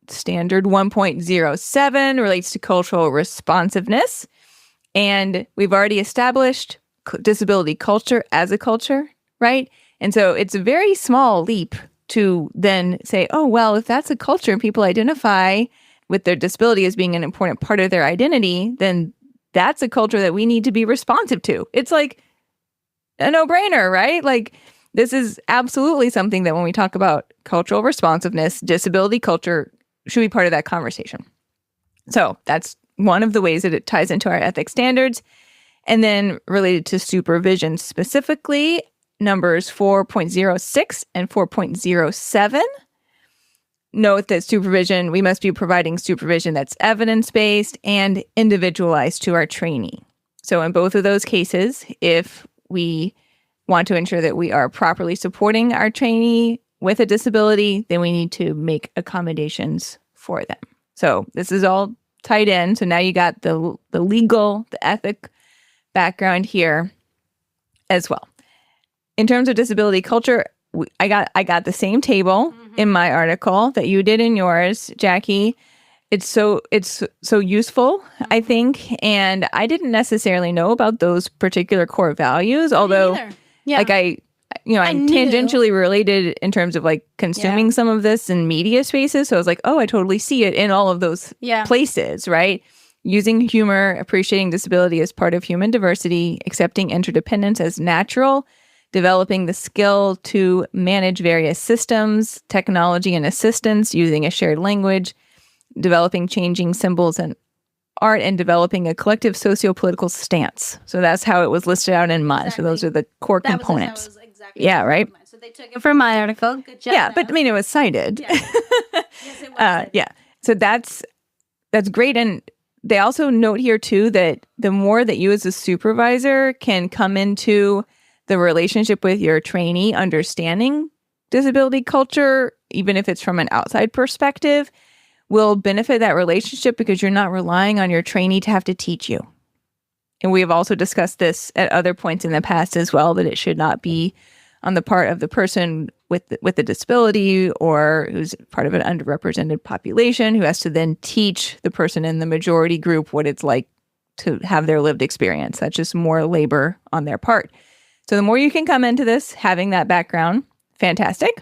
standard 1.07 relates to cultural responsiveness. And we've already established disability culture as a culture, right? And so it's a very small leap to then say, oh, well, if that's a culture and people identify with their disability as being an important part of their identity, then that's a culture that we need to be responsive to. It's like a no-brainer, right? Like, this is absolutely something that when we talk about cultural responsiveness, disability culture should be part of that conversation. So that's one of the ways that it ties into our ethics standards. And then related to supervision specifically, numbers 4.06 and 4.07 note that supervision, we must be providing supervision that's evidence-based and individualized to our trainee. So in both of those cases, if we want to ensure that we are properly supporting our trainee with a disability, then we need to make accommodations for them. So this is all tied in. So now you got the legal, the ethic background here as well. In terms of disability culture, I got the same table in my article that you did in yours, Jackie. It's so useful, I think, and I didn't necessarily know about those particular core values, although like I'm tangentially related in terms of like consuming some of this in media spaces. So I was like, oh, I totally see it in all of those places, right? Using humor, appreciating disability as part of human diversity, accepting interdependence as natural, developing the skill to manage various systems, technology and assistance, using a shared language, developing changing symbols and art, and developing a collective socio-political stance. So that's how it was listed out in mine. Exactly. So those are the core components. Right? So they took it from my article. Good job. Yeah, but I mean, it was cited. Yeah. Yes, it was. Yeah. So that's great. And they also note here, too, that the more that you as a supervisor can come into the relationship with your trainee, understanding disability culture, even if it's from an outside perspective, will benefit that relationship because you're not relying on your trainee to have to teach you. And we have also discussed this at other points in the past as well, that it should not be on the part of the person with the disability or who's part of an underrepresented population who has to then teach the person in the majority group what it's like to have their lived experience. That's just more labor on their part. So the more you can come into this, having that background, fantastic.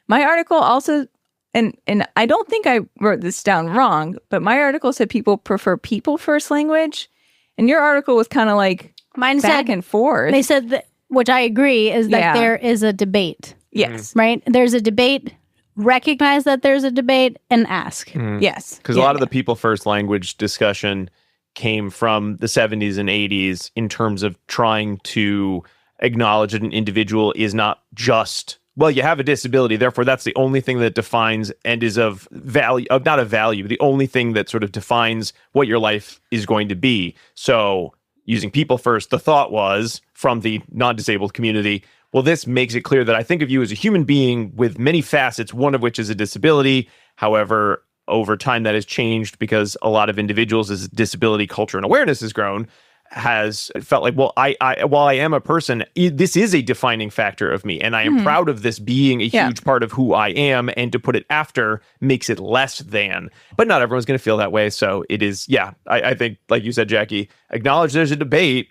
My article also, and I don't think I wrote this down wrong, but my article said people prefer people first language. And your article was kind of like mine back said, and forth. They said that, which I agree, is that there is a debate. Yes. Right? There's a debate. Recognize that there's a debate and ask. Yes. Because a lot of the people first language discussion came from the 70s and 80s in terms of trying to acknowledge that an individual is not just well, you have a disability, therefore that's the only thing that defines and is of value, not of value, the only thing that sort of defines what your life is going to be. So using people first, the thought was from the non-disabled community, well, this makes it clear that I think of you as a human being with many facets, one of which is a disability. However, over time that has changed because a lot of individuals, as disability culture and awareness has grown, has felt like, well, while I am a person, this is a defining factor of me, and I am proud of this being a huge part of who I am, and to put it after makes it less than. But not everyone's going to feel that way, so it is, I think, like you said, Jackie, acknowledge there's a debate,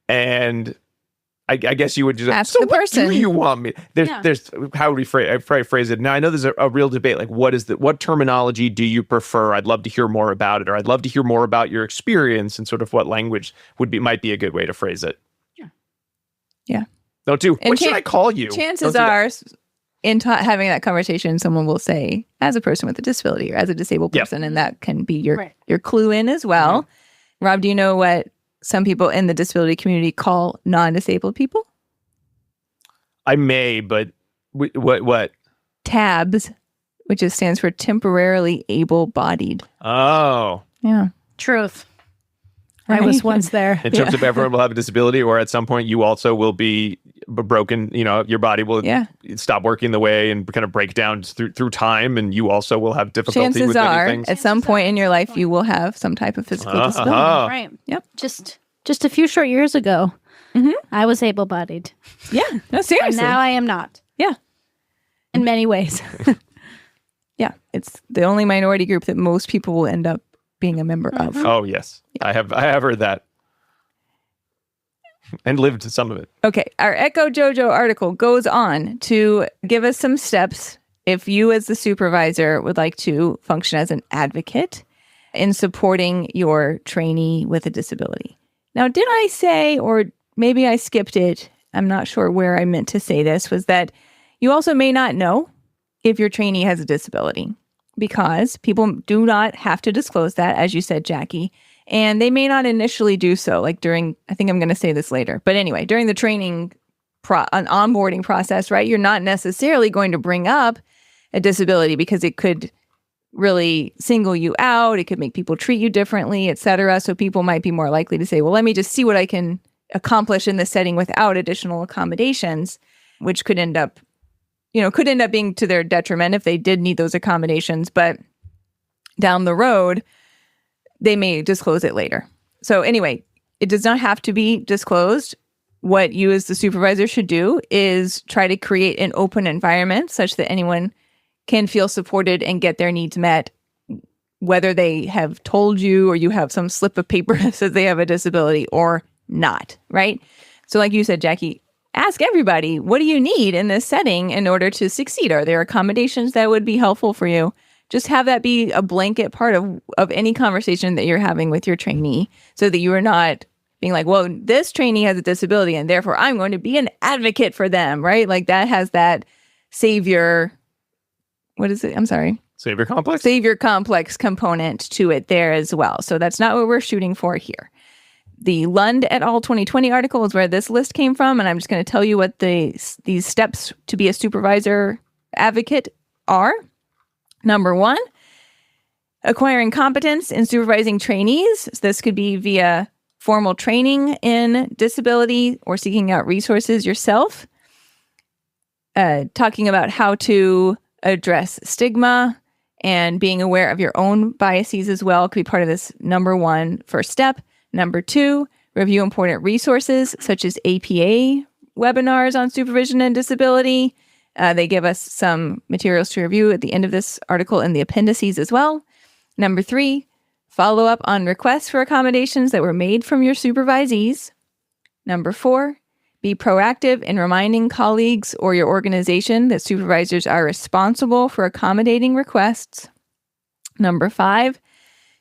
and I guess you would just ask the person. What do you want me? There's how would we phrase it? Now I know there's a real debate. Like, what terminology do you prefer? I'd love to hear more about it, or I'd love to hear more about your experience and sort of what language might be a good way to phrase it. Yeah. No, too. What should I call you? Chances are, in having that conversation, someone will say, as a person with a disability or as a disabled person, and that can be your clue in as well. Rob, do you know what some people in the disability community call non-disabled people? I may, but what? TABS, which stands for temporarily able-bodied. Oh. Yeah. Truth. Right? I was once there. In terms of everyone will have a disability, or at some point you also will be broken, your body will stop working the way and kind of break down through time, and you also will have difficulty Chances with are, many things. at some point in your life, you will have some type of physical disability. Right. Yep. Just a few short years ago, I was able-bodied. Yeah. No, seriously. And now I am not. Yeah. In many ways. Yeah. It's the only minority group that most people will end up being a member of. Oh, yes. Yeah. I have heard that. And lived some of it. Okay. Our Echo Jojo article goes on to give us some steps if you as the supervisor would like to function as an advocate in supporting your trainee with a disability. Now, did I say, or maybe I skipped it, I'm not sure where I meant to say this, was that you also may not know if your trainee has a disability, because people do not have to disclose that, as you said, Jackie, and they may not initially do so, like during, I think I'm going to say this later, but anyway, during the training, an onboarding process, right? You're not necessarily going to bring up a disability because it could really single you out. It could make people treat you differently, et cetera. So people might be more likely to say, well, let me just see what I can accomplish in this setting without additional accommodations, which could end up being to their detriment if they did need those accommodations. But down the road, they may disclose it later. So anyway, it does not have to be disclosed. What you as the supervisor should do is try to create an open environment such that anyone can feel supported and get their needs met, whether they have told you or you have some slip of paper that says they have a disability or not, right? So like you said, Jackie, ask everybody, what do you need in this setting in order to succeed? Are there accommodations that would be helpful for you? Just have that be a blanket part of any conversation that you're having with your trainee, so that you are not being like, well, this trainee has a disability and therefore I'm going to be an advocate for them, right? Like that has that savior, what is it? I'm sorry. Savior complex? Savior complex component to it there as well. So that's not what we're shooting for here. The Lund et al. 2020 article is where this list came from, and I'm just going to tell you what these steps to be a supervisor advocate are. Number 1, acquiring competence in supervising trainees. So this could be via formal training in disability or seeking out resources yourself. Talking about how to address stigma and being aware of your own biases as well could be part of this number 1 first step. Number 2, review important resources such as APA webinars on supervision and disability. They give us some materials to review at the end of this article in the appendices as well. Number 3, follow up on requests for accommodations that were made from your supervisees. Number 4, be proactive in reminding colleagues or your organization that supervisors are responsible for accommodating requests. Number 5,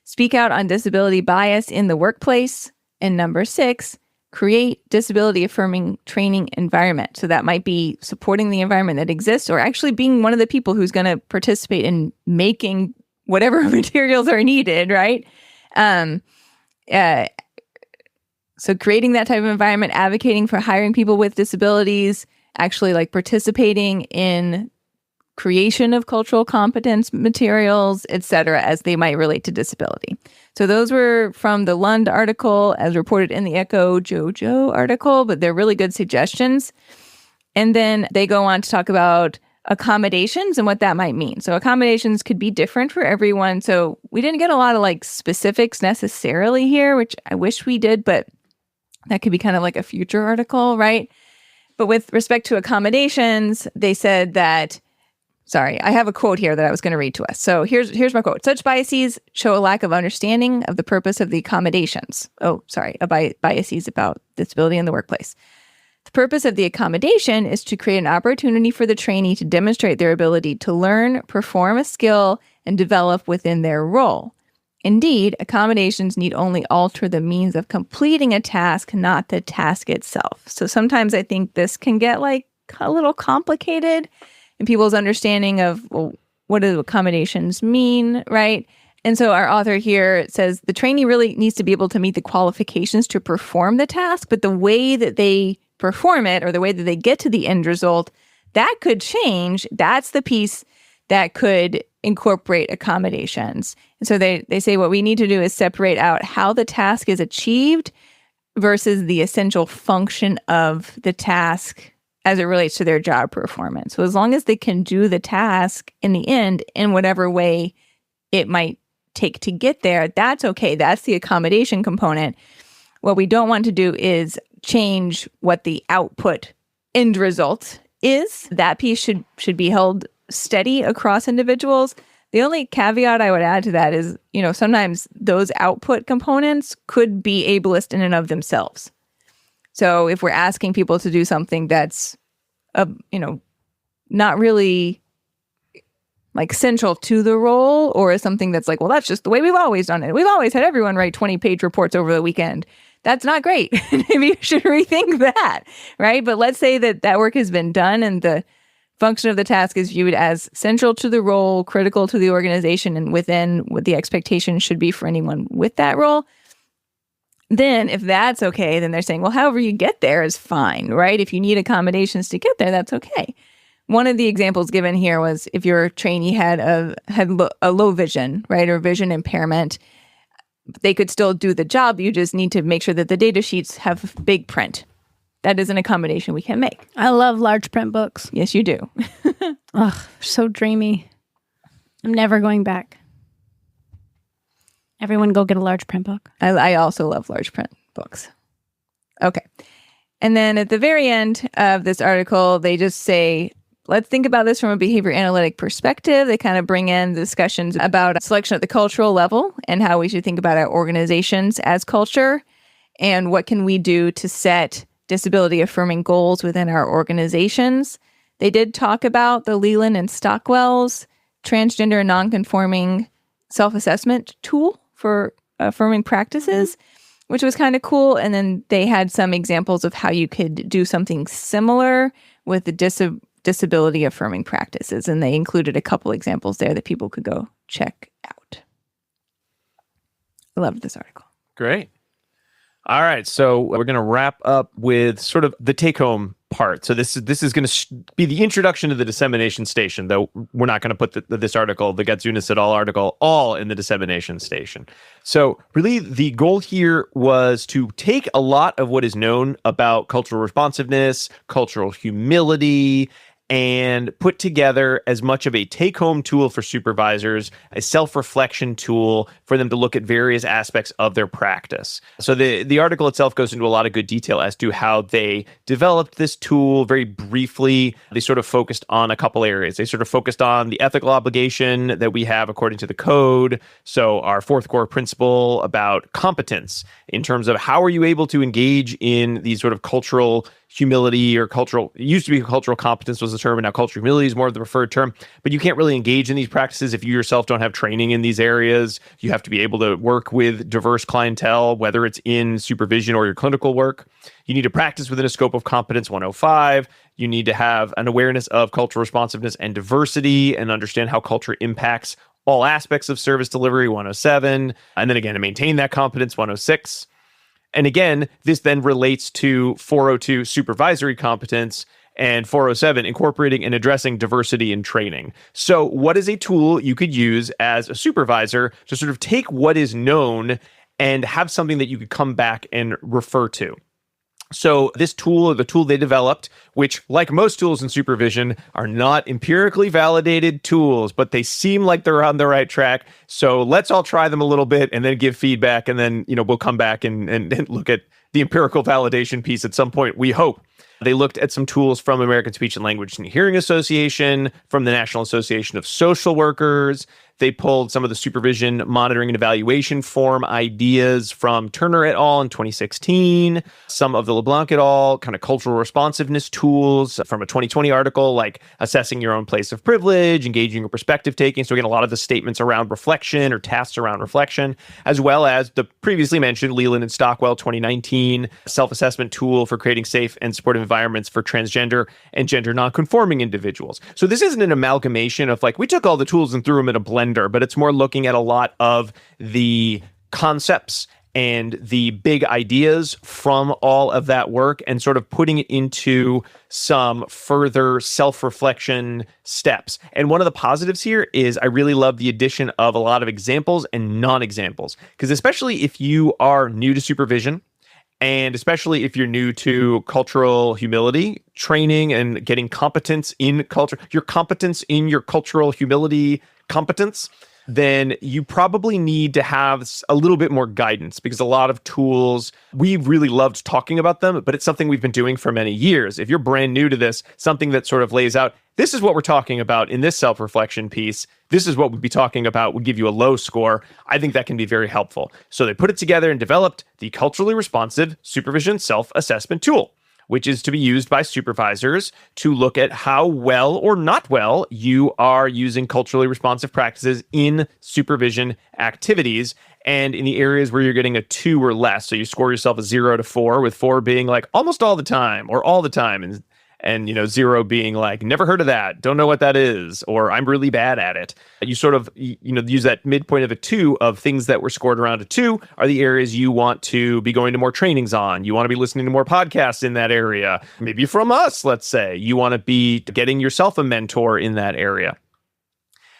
speak out on disability bias in the workplace. And number 6, create disability affirming training environment. So that might be supporting the environment that exists, or actually being one of the people who's going to participate in making whatever materials are needed, right? So creating that type of environment, advocating for hiring people with disabilities, actually like participating in creation of cultural competence materials, etc., as they might relate to disability. So those were from the Lund article as reported in the Echo JoJo article, but they're really good suggestions. And then they go on to talk about accommodations and what that might mean. So accommodations could be different for everyone. So we didn't get a lot of like specifics necessarily here, which I wish we did, but that could be kind of like a future article, right? But with respect to accommodations, they said that, sorry, I have a quote here that I was going to read to us. So here's my quote. Such biases show a lack of understanding of the purpose of the accommodations. Biases about disability in the workplace. The purpose of the accommodation is to create an opportunity for the trainee to demonstrate their ability to learn, perform a skill, and develop within their role. Indeed, accommodations need only alter the means of completing a task, not the task itself. So sometimes I think this can get like a little complicated in people's understanding of, well, what do accommodations mean, right? And so our author here says the trainee really needs to be able to meet the qualifications to perform the task, but the way that they perform it or the way that they get to the end result, that could change. That's the piece that could incorporate accommodations. And so they say what we need to do is separate out how the task is achieved versus the essential function of the task as it relates to their job performance. So as long as they can do the task in the end in whatever way it might take to get there, that's okay. That's the accommodation component. What we don't want to do is change what the output end result is. That piece should be held steady across individuals. The only caveat I would add to that is, sometimes those output components could be ableist in and of themselves. So if we're asking people to do something that's, not really like central to the role, or is something that's like, well, that's just the way we've always done it. We've always had everyone write 20-page reports over the weekend. That's not great. Maybe you should rethink that, right? But let's say that work has been done and the function of the task is viewed as central to the role, critical to the organization, and within what the expectation should be for anyone with that role. Then if that's okay, then they're saying, well, however you get there is fine, right? If you need accommodations to get there, that's okay. One of the examples given here was if your trainee had a low vision, right, or vision impairment, they could still do the job. You just need to make sure that the data sheets have big print. That is an accommodation we can make. I love large print books. Yes, you do. Ugh, so dreamy. I'm never going back. Everyone go get a large print book. I also love large print books. Okay. And then at the very end of this article, they just say, let's think about this from a behavior analytic perspective. They kind of bring in discussions about selection at the cultural level and how we should think about our organizations as culture and what can we do to set disability affirming goals within our organizations. They did talk about the Leland and Stockwell's transgender and nonconforming self-assessment tool for affirming practices, which was kind of cool. And then they had some examples of how you could do something similar with the disability affirming practices. And they included a couple examples there that people could go check out. I loved this article. Great. All right, so we're going to wrap up with sort of the take-home part. So this is going to be the introduction to the dissemination station, though we're not going to put this article, the Getzunis et al. Article, all in the dissemination station. So really, the goal here was to take a lot of what is known about cultural responsiveness, cultural humility, and put together as much of a take-home tool for supervisors, a self-reflection tool for them to look at various aspects of their practice. So the article itself goes into a lot of good detail as to how they developed this tool. Very briefly, they sort of focused on a couple areas. They sort of focused on the ethical obligation that we have according to the code. So our fourth core principle about competence in terms of how are you able to engage in these sort of cultural humility or cultural, it used to be cultural competence was the term, and now cultural humility is more of the preferred term, but you can't really engage in these practices if you yourself don't have training in these areas. You have to be able to work with diverse clientele, whether it's in supervision or your clinical work. You need to practice within a scope of competence 105. You need to have an awareness of cultural responsiveness and diversity and understand how culture impacts all aspects of service delivery 107. And then again, to maintain that competence 106. And again, this then relates to 402 supervisory competence. And 407, incorporating and addressing diversity in training. So what is a tool you could use as a supervisor to sort of take what is known and have something that you could come back and refer to? So this tool, or the tool they developed, which like most tools in supervision are not empirically validated tools, but they seem like they're on the right track. So let's all try them a little bit and then give feedback. And then, we'll come back and look at the empirical validation piece at some point, we hope. They looked at some tools from American Speech and Language and Hearing Association, from the National Association of Social Workers. They pulled some of the supervision, monitoring, and evaluation form ideas from Turner et al. In 2016, some of the LeBlanc et al. Kind of cultural responsiveness tools from a 2020 article, like assessing your own place of privilege, engaging or perspective taking. So again, a lot of the statements around reflection or tasks around reflection, as well as the previously mentioned Leland and Stockwell 2019 self-assessment tool for creating safe and supportive environments for transgender and gender nonconforming individuals. So this isn't an amalgamation of like, we took all the tools and threw them in a blender, but it's more looking at a lot of the concepts and the big ideas from all of that work and sort of putting it into some further self-reflection steps. And one of the positives here is I really love the addition of a lot of examples and non-examples, because especially if you are new to supervision, and especially if you're new to cultural humility training and getting competence in culture, your competence in your cultural humility competence, then you probably need to have a little bit more guidance, because a lot of tools, we really loved talking about them, but it's something we've been doing for many years. If you're brand new to this, something that sort of lays out, this is what we're talking about in this self-reflection piece, this is what we'd be talking about, would give you a low score. I think that can be very helpful. So they put it together and developed the culturally responsive supervision self-assessment tool, which is to be used by supervisors to look at how well or not well you are using culturally responsive practices in supervision activities and in the areas where you're getting a 2 or less. So you score yourself a 0 to 4, with 4 being like almost all the time or all the time, and 0 being like, never heard of that, don't know what that is, or I'm really bad at it. You sort of, use that midpoint of a 2 of things that were scored around a 2 are the areas you want to be going to more trainings on. You want to be listening to more podcasts in that area, maybe from us, let's say. You want to be getting yourself a mentor in that area.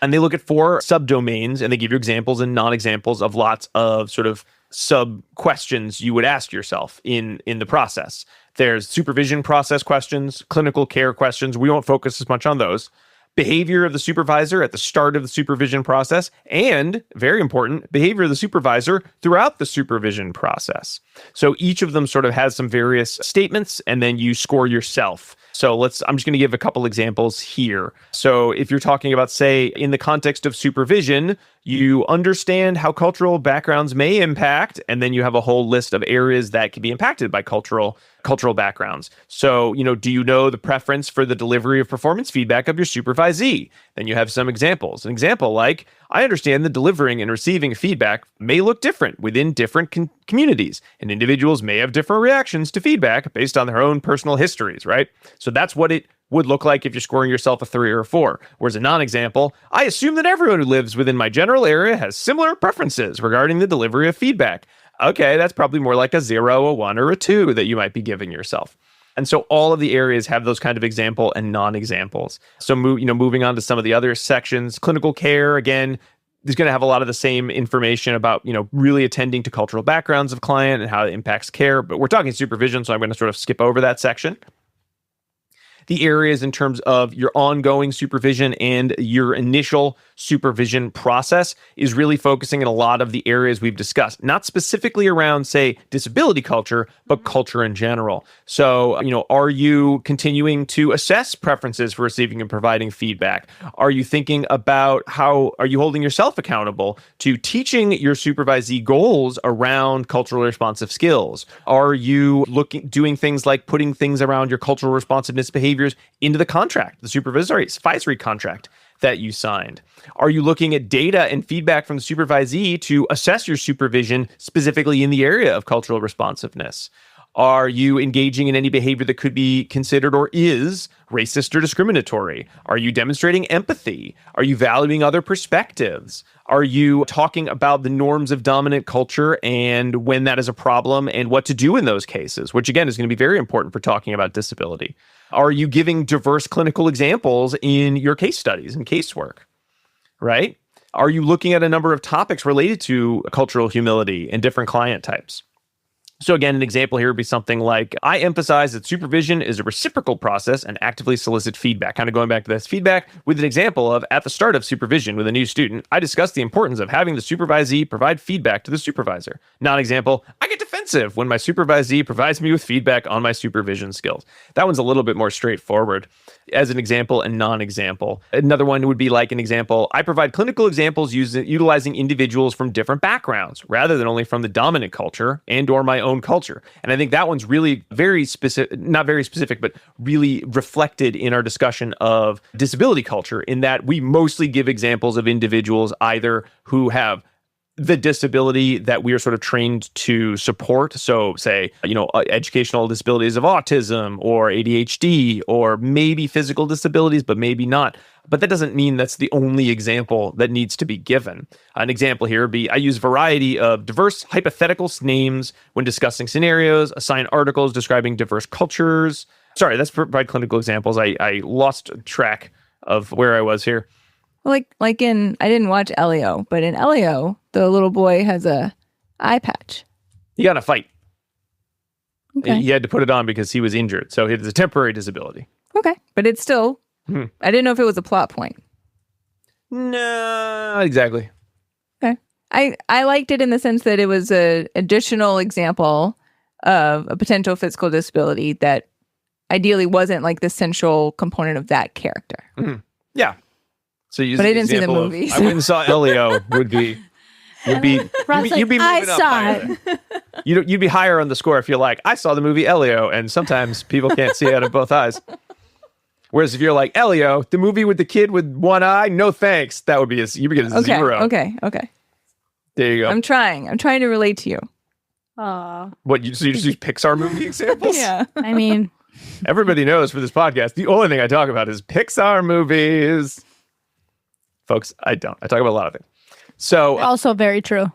And they look at 4 subdomains, and they give you examples and non-examples of lots of sort of sub-questions you would ask yourself in the process. There's supervision process questions, clinical care questions. We won't focus as much on those. Behavior of the supervisor at the start of the supervision process, and, very important, behavior of the supervisor throughout the supervision process. So each of them sort of has some various statements, and then you score yourself. So I'm just going to give a couple examples here. So if you're talking about, say, in the context of supervision, you understand how cultural backgrounds may impact, and then you have a whole list of areas that can be impacted by cultural backgrounds. So, do you know the preference for the delivery of performance feedback of your supervisee? Then you have some examples. An example like, I understand that delivering and receiving feedback may look different within different communities, and individuals may have different reactions to feedback based on their own personal histories, right? So that's what it would look like if you're scoring yourself a 3 or a 4. Whereas a non-example, I assume that everyone who lives within my general area has similar preferences regarding the delivery of feedback. Okay, that's probably more like a 0, a 1, or a 2 that you might be giving yourself. And so all of the areas have those kind of example and non-examples. So moving on to some of the other sections, clinical care, again, is going to have a lot of the same information about, really attending to cultural backgrounds of client and how it impacts care. But we're talking supervision, so I'm going to sort of skip over that section. The areas in terms of your ongoing supervision and your initial supervision process is really focusing in a lot of the areas we've discussed, not specifically around, say, disability culture, but culture in general. So, are you continuing to assess preferences for receiving and providing feedback? Are you thinking about are you holding yourself accountable to teaching your supervisee goals around culturally responsive skills? Are you doing things like putting things around your cultural responsiveness behaviors into the contract, the supervisory contract that you signed? Are you looking at data and feedback from the supervisee to assess your supervision specifically in the area of cultural responsiveness? Are you engaging in any behavior that could be considered or is racist or discriminatory? Are you demonstrating empathy? Are you valuing other perspectives? Are you talking about the norms of dominant culture and when that is a problem and what to do in those cases, which again is going to be very important for talking about disability? Are you giving diverse clinical examples in your case studies and casework, right? Are you looking at a number of topics related to cultural humility and different client types? So again, an example here would be something like, I emphasize that supervision is a reciprocal process and actively solicit feedback. Kind of going back to this feedback with an example of, at the start of supervision with a new student, I discuss the importance of having the supervisee provide feedback to the supervisor. Non-example, I get defensive when my supervisee provides me with feedback on my supervision skills. That one's a little bit more straightforward as an example and non-example. Another one would be like an example, I provide clinical examples utilizing individuals from different backgrounds rather than only from the dominant culture and or my own culture. And I think that one's really very specific, not very specific, but really reflected in our discussion of disability culture, in that we mostly give examples of individuals either who have the disability that we are sort of trained to support. So say, educational disabilities of autism or ADHD or maybe physical disabilities, but maybe not. But that doesn't mean that's the only example that needs to be given. An example here would be, I use a variety of diverse hypothetical names when discussing scenarios, assign articles describing diverse cultures. Sorry, that's provide clinical examples. I lost track of where I was here. Like in, I didn't watch Elio, but in Elio, the little boy has a eye patch. He got in a fight. Okay. He had to put it on because he was injured. So it's a temporary disability. Okay. But it's still, I didn't know if it was a plot point. No, exactly. Okay. I liked it in the sense that it was an additional example of a potential physical disability that ideally wasn't like the central component of that character. Mm-hmm. Yeah. So but I didn't see the movie. I went and saw Elio would be you'd be moving I up saw higher. it. You'd be higher on the score if you're like, I saw the movie Elio, and sometimes people can't see out of both eyes. Whereas if you're like, Elio, the movie with the kid with one eye, no thanks. That would be you would get a zero. Okay. There you go. I'm trying to relate to you. Aw. So you just use Pixar movie examples? Yeah. I mean, Everybody knows for this podcast, the only thing I talk about is Pixar movies. Folks, I don't. I talk about a lot of things. So also very true.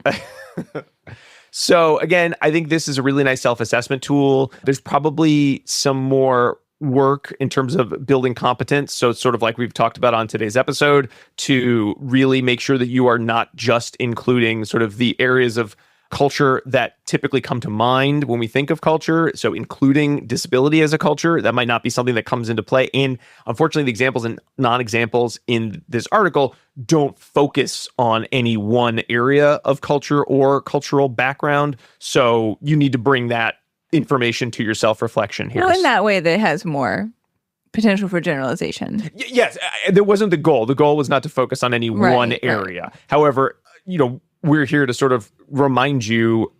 So again, I think this is a really nice self-assessment tool. There's probably some more work in terms of building competence. So it's sort of like we've talked about on today's episode, to really make sure that you are not just including sort of the areas of culture that typically come to mind when we think of culture. So including disability as a culture, that might not be something that comes into play. And unfortunately, the examples and non-examples in this article don't focus on any one area of culture or cultural background. So you need to bring that information to your self-reflection here. Well, in that way, that has more potential for generalization. Yes, that wasn't the goal. The goal was not to focus on any one area. Right. However, we're here to sort of remind you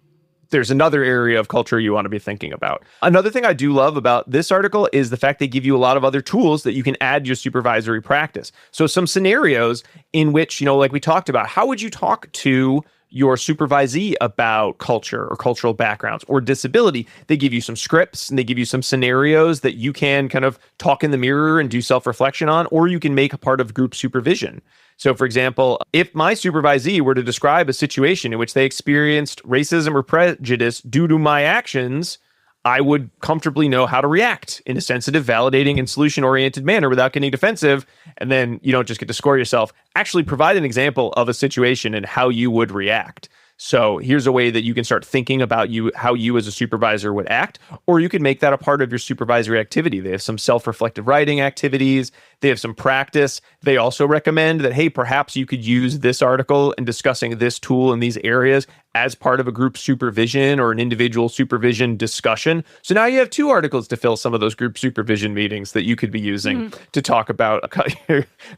there's another area of culture you want to be thinking about. Another thing I do love about this article is the fact they give you a lot of other tools that you can add to your supervisory practice. So some scenarios in which, like we talked about, how would you talk to your supervisee about culture or cultural backgrounds or disability? They give you some scripts and they give you some scenarios that you can kind of talk in the mirror and do self-reflection on, or you can make a part of group supervision. So, for example, if my supervisee were to describe a situation in which they experienced racism or prejudice due to my actions, I would comfortably know how to react in a sensitive, validating, and solution-oriented manner without getting defensive. And then you don't just get to score yourself. Actually provide an example of a situation and how you would react. So here's a way that you can start thinking about how you as a supervisor would act, or you can make that a part of your supervisory activity. They have some self-reflective writing activities. They have some practice. They also recommend that, hey, perhaps you could use this article in discussing this tool in these areas as part of a group supervision or an individual supervision discussion. So now you have 2 articles to fill some of those group supervision meetings that you could be using to talk about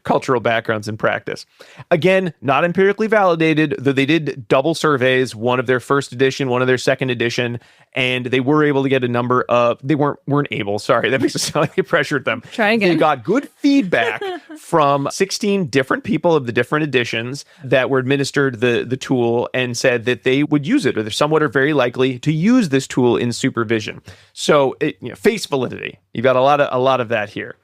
cultural backgrounds in practice. Again, not empirically validated, though they did double surveys, one of their first edition, one of their second edition, and they were able to get a number of, they weren't able, sorry, that makes it sound like they pressured them. Try again. They got good feedback feedback from 16 different people of the different editions that were administered the tool and said that they would use it, or they're somewhat or very likely to use this tool in supervision. So face validity. You've got a lot of that here.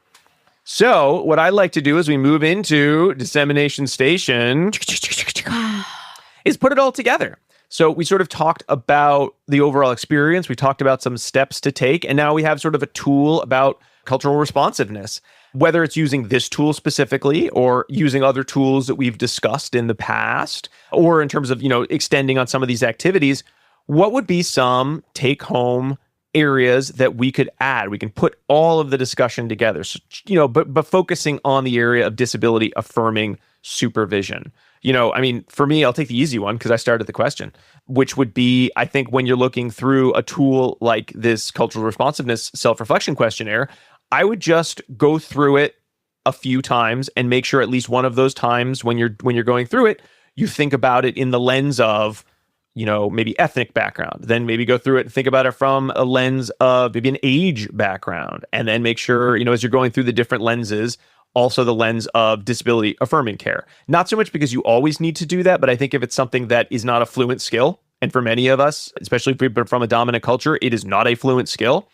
So what I like to do as we move into dissemination station is put it all together. So we sort of talked about the overall experience. We talked about some steps to take. And now we have sort of a tool about cultural responsiveness, whether it's using this tool specifically or using other tools that we've discussed in the past, or in terms of, extending on some of these activities. What would be some take-home areas that we could add? We can put all of the discussion together, so, but focusing on the area of disability affirming supervision. For me, I'll take the easy one because I started the question, which would be, I think when you're looking through a tool like this cultural responsiveness self-reflection questionnaire, I would just go through it a few times and make sure at least one of those times when you're going through it, you think about it in the lens of, maybe ethnic background, then maybe go through it and think about it from a lens of maybe an age background, and then make sure, as you're going through the different lenses, also the lens of disability affirming care. Not so much because you always need to do that, but I think if it's something that is not a fluent skill, and for many of us, especially if we're from a dominant culture, it is not a fluent skill,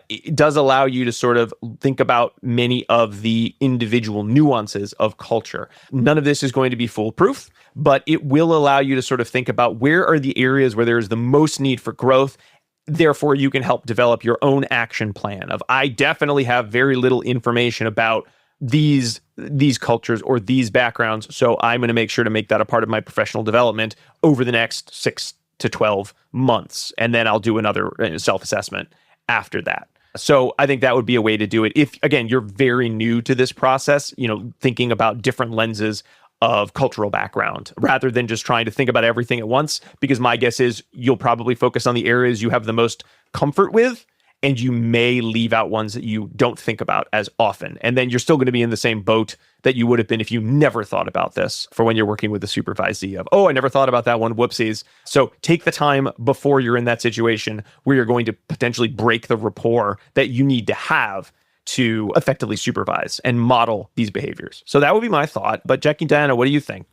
it does allow you to sort of think about many of the individual nuances of culture. None of this is going to be foolproof, but it will allow you to sort of think about where are the areas where there is the most need for growth. Therefore, you can help develop your own action plan of, I definitely have very little information about these cultures or these backgrounds, so I'm going to make sure to make that a part of my professional development over the next 6 to 12 months. And then I'll do another self-assessment after that. So I think that would be a way to do it. If, again, you're very new to this process, thinking about different lenses of cultural background rather than just trying to think about everything at once, because my guess is you'll probably focus on the areas you have the most comfort with, and you may leave out ones that you don't think about as often. And then you're still going to be in the same boat that you would have been if you never thought about this for when you're working with a supervisee of, I never thought about that one, whoopsies. So take the time before you're in that situation where you're going to potentially break the rapport that you need to have to effectively supervise and model these behaviors. So that would be my thought. But Jackie and Diana, what do you think?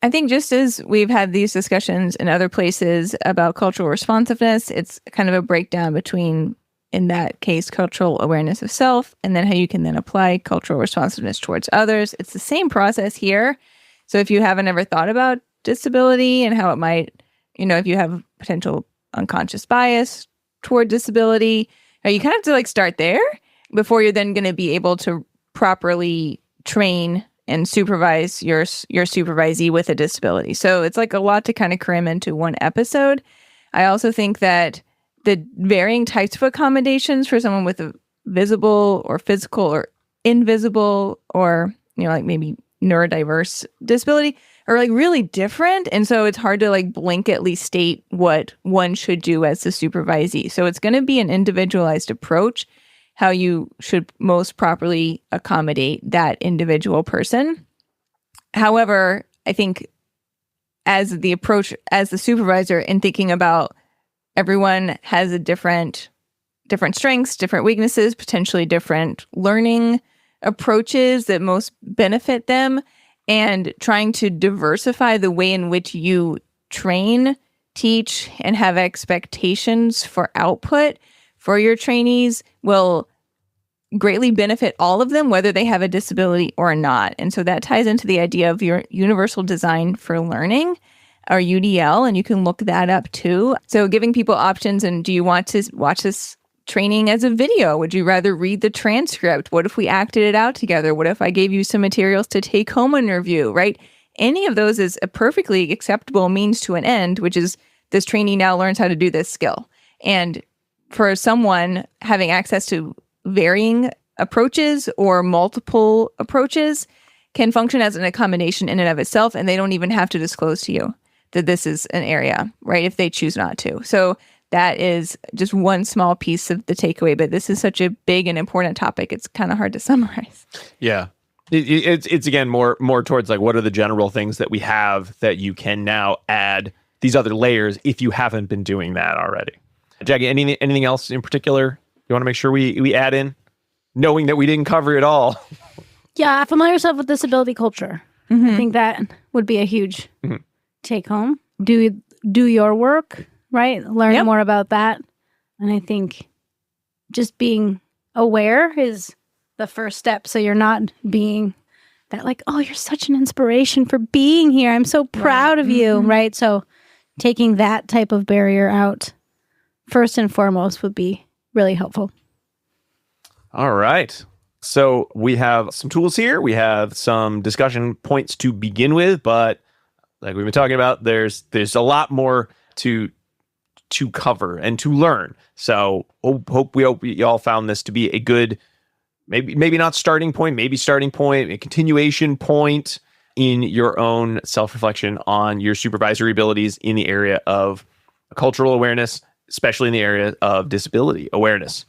I think just as we've had these discussions in other places about cultural responsiveness, it's kind of a breakdown between, in that case, cultural awareness of self, and then how you can then apply cultural responsiveness towards others. It's the same process here. So if you haven't ever thought about disability and how it might, if you have potential unconscious bias toward disability, you kind of have to start there before you're then going to be able to properly train and supervise your supervisee with a disability. So it's a lot to kind of cram into one episode. I also think that the varying types of accommodations for someone with a visible or physical or invisible or, maybe neurodiverse disability are really different. And so it's hard to blanketly state what one should do as the supervisee. So it's going to be an individualized approach, how you should most properly accommodate that individual person. However, I think as the approach, as the supervisor, in thinking about everyone has a different strengths, different weaknesses, potentially different learning approaches that most benefit them, and trying to diversify the way in which you train, teach, and have expectations for output for your trainees will greatly benefit all of them, whether they have a disability or not. And so that ties into the idea of your universal design for learning, or UDL, and you can look that up too. So giving people options, and do you want to watch this training as a video? Would you rather read the transcript? What if we acted it out together? What if I gave you some materials to take home and review, right? Any of those is a perfectly acceptable means to an end, which is this trainee now learns how to do this skill. And for someone having access to varying approaches or multiple approaches can function as an accommodation in and of itself, and they don't even have to disclose to you that this is an area, right, if they choose not to. So that is just one small piece of the takeaway, but this is such a big and important topic, it's kind of hard to summarize. Yeah. It's again more towards what are the general things that we have that you can now add these other layers if you haven't been doing that already. Jackie, anything else in particular you want to make sure we add in? knowing that we didn't cover it all. Yeah, familiar yourself with disability culture. I think that would be a huge take home. Do your work, right? Learn more about that. And I think just being aware is the first step. So you're not being that like, oh, you're such an inspiration for being here. I'm so proud of you, right? So taking that type of barrier out first and foremost would be really helpful. All right. So we have some tools here. We have some discussion points to begin with, but like we've been talking about, there's a lot more to cover and to learn. So hope you all found this to be a good, maybe not starting point, maybe starting point, a continuation point in your own self-reflection on your supervisory abilities in the area of cultural awareness, especially in the area of disability awareness.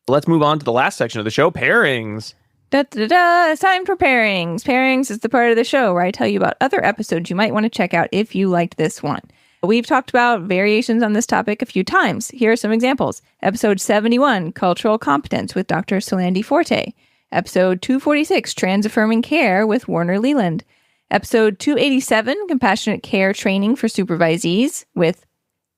Let's move on to the last section of the show, pairings. It's time for pairings. Pairings is the part of the show where I tell you about other episodes you might want to check out if you liked this one. We've talked about variations on this topic a few times. Here are some examples. Episode 71, Cultural Competence with Dr. Solandi Forte. Episode 246, Trans-Affirming Care with Warner Leland. Episode 287, Compassionate Care Training for Supervisees with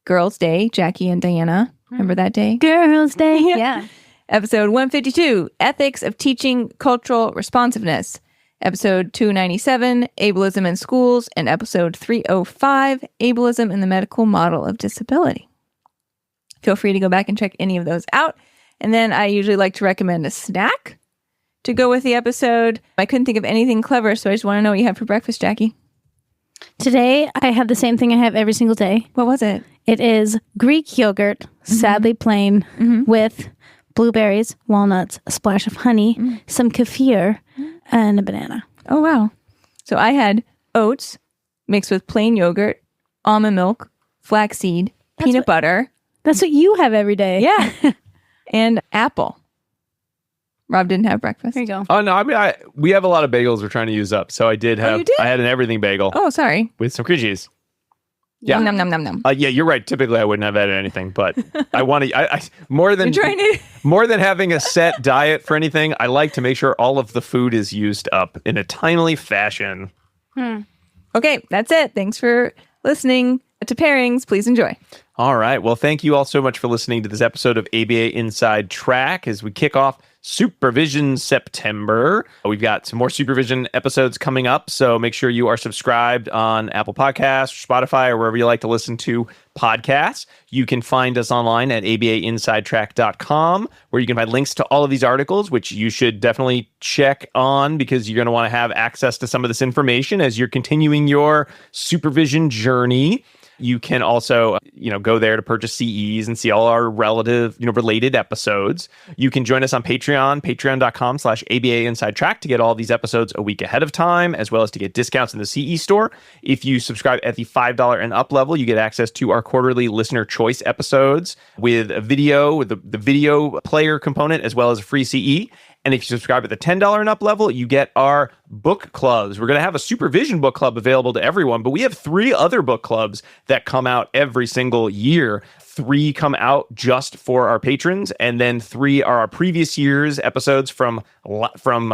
Girls' Day, Jackie and Diana. Remember that day? Girls' Day. Yeah. Episode 152, Ethics of Teaching Cultural Responsiveness. Episode 297, Ableism in Schools. And episode 305, Ableism in the Medical Model of Disability. Feel free to go back and check any of those out. And then I usually like to recommend a snack to go with the episode. I couldn't think of anything clever, so I just want to know what you had for breakfast, Jackie. Today, I had the same thing I have every single day. What was it? It is Greek yogurt, sadly plain, with blueberries, walnuts, a splash of honey, some kefir, and a banana. Oh, wow. So I had oats mixed with plain yogurt, almond milk, flaxseed, peanut butter. That's what you have every day. Yeah. And apple. Rob didn't have breakfast. There you go. Oh, no, I mean, we have a lot of bagels we're trying to use up. So I did have, you did? I had an everything bagel Oh, sorry. with some cream cheese. Yeah. Nom, nom, nom, nom. Yeah, you're right. Typically, I wouldn't have added anything, but I want to. I more than You're trying to... more than having a set diet for anything. I like to make sure all of the food is used up in a timely fashion. Okay, that's it. Thanks for listening to Pairings. Please enjoy. All right. Well, thank you all so much for listening to this episode of ABA Inside Track as we kick off Supervision September. We've got some more supervision episodes coming up, so make sure you are subscribed on Apple Podcasts, Spotify, or wherever you like to listen to podcasts. You can find us online at abainsidetrack.com, where you can find links to all of these articles, which you should definitely check on because you're going to want to have access to some of this information as you're continuing your supervision journey. You can also, go there to purchase CEs and see all our related episodes. You can join us on Patreon, patreon.com/ABA Inside Track to get all these episodes a week ahead of time, as well as to get discounts in the CE store. If you subscribe at the $5 and up level, you get access to our quarterly listener choice episodes with a video, with the video player component, as well as a free CE. And if you subscribe at the $10 and up level, you get our book clubs. We're going to have a supervision book club available to everyone, but we have 3 other book clubs that come out every single year. 3 come out just for our patrons, and then 3 are our previous year's episodes from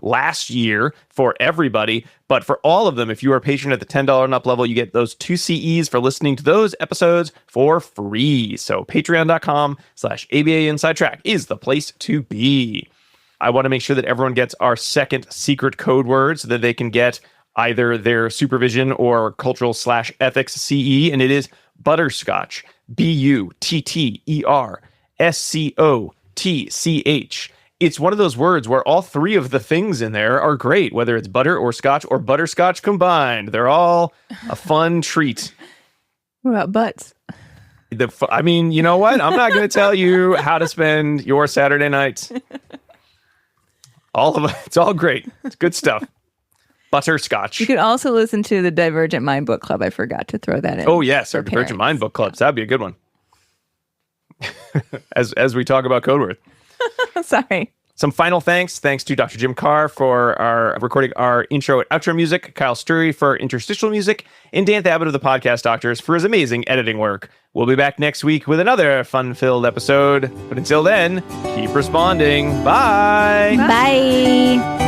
last year for everybody. But for all of them, if you are a patron at the $10 and up level, you get those 2 CEs for listening to those episodes for free. So patreon.com/ABA Inside Track is the place to be. I want to make sure that everyone gets our second secret code word so that they can get either their supervision or cultural/ethics CE, and it is butterscotch. BUTTERSCOTCH. It's one of those words where all 3 of the things in there are great, whether it's butter or scotch or butterscotch combined. They're all a fun treat. What about butts? I mean, you know what? I'm not going to tell you how to spend your Saturday nights. All of it. It's all great. It's good stuff. Butterscotch. You could also listen to the Divergent Mind Book Club. I forgot to throw that in. Oh, yes. Our Divergent Mind Book Clubs. That'd be a good one. as we talk about code word. Sorry. Some final thanks. Thanks to Dr. Jim Carr for our recording our intro and outro music, Kyle Sturry for interstitial music, and Dan Thabit of the Podcast Doctors for his amazing editing work. We'll be back next week with another fun-filled episode. But until then, keep responding. Bye. Bye.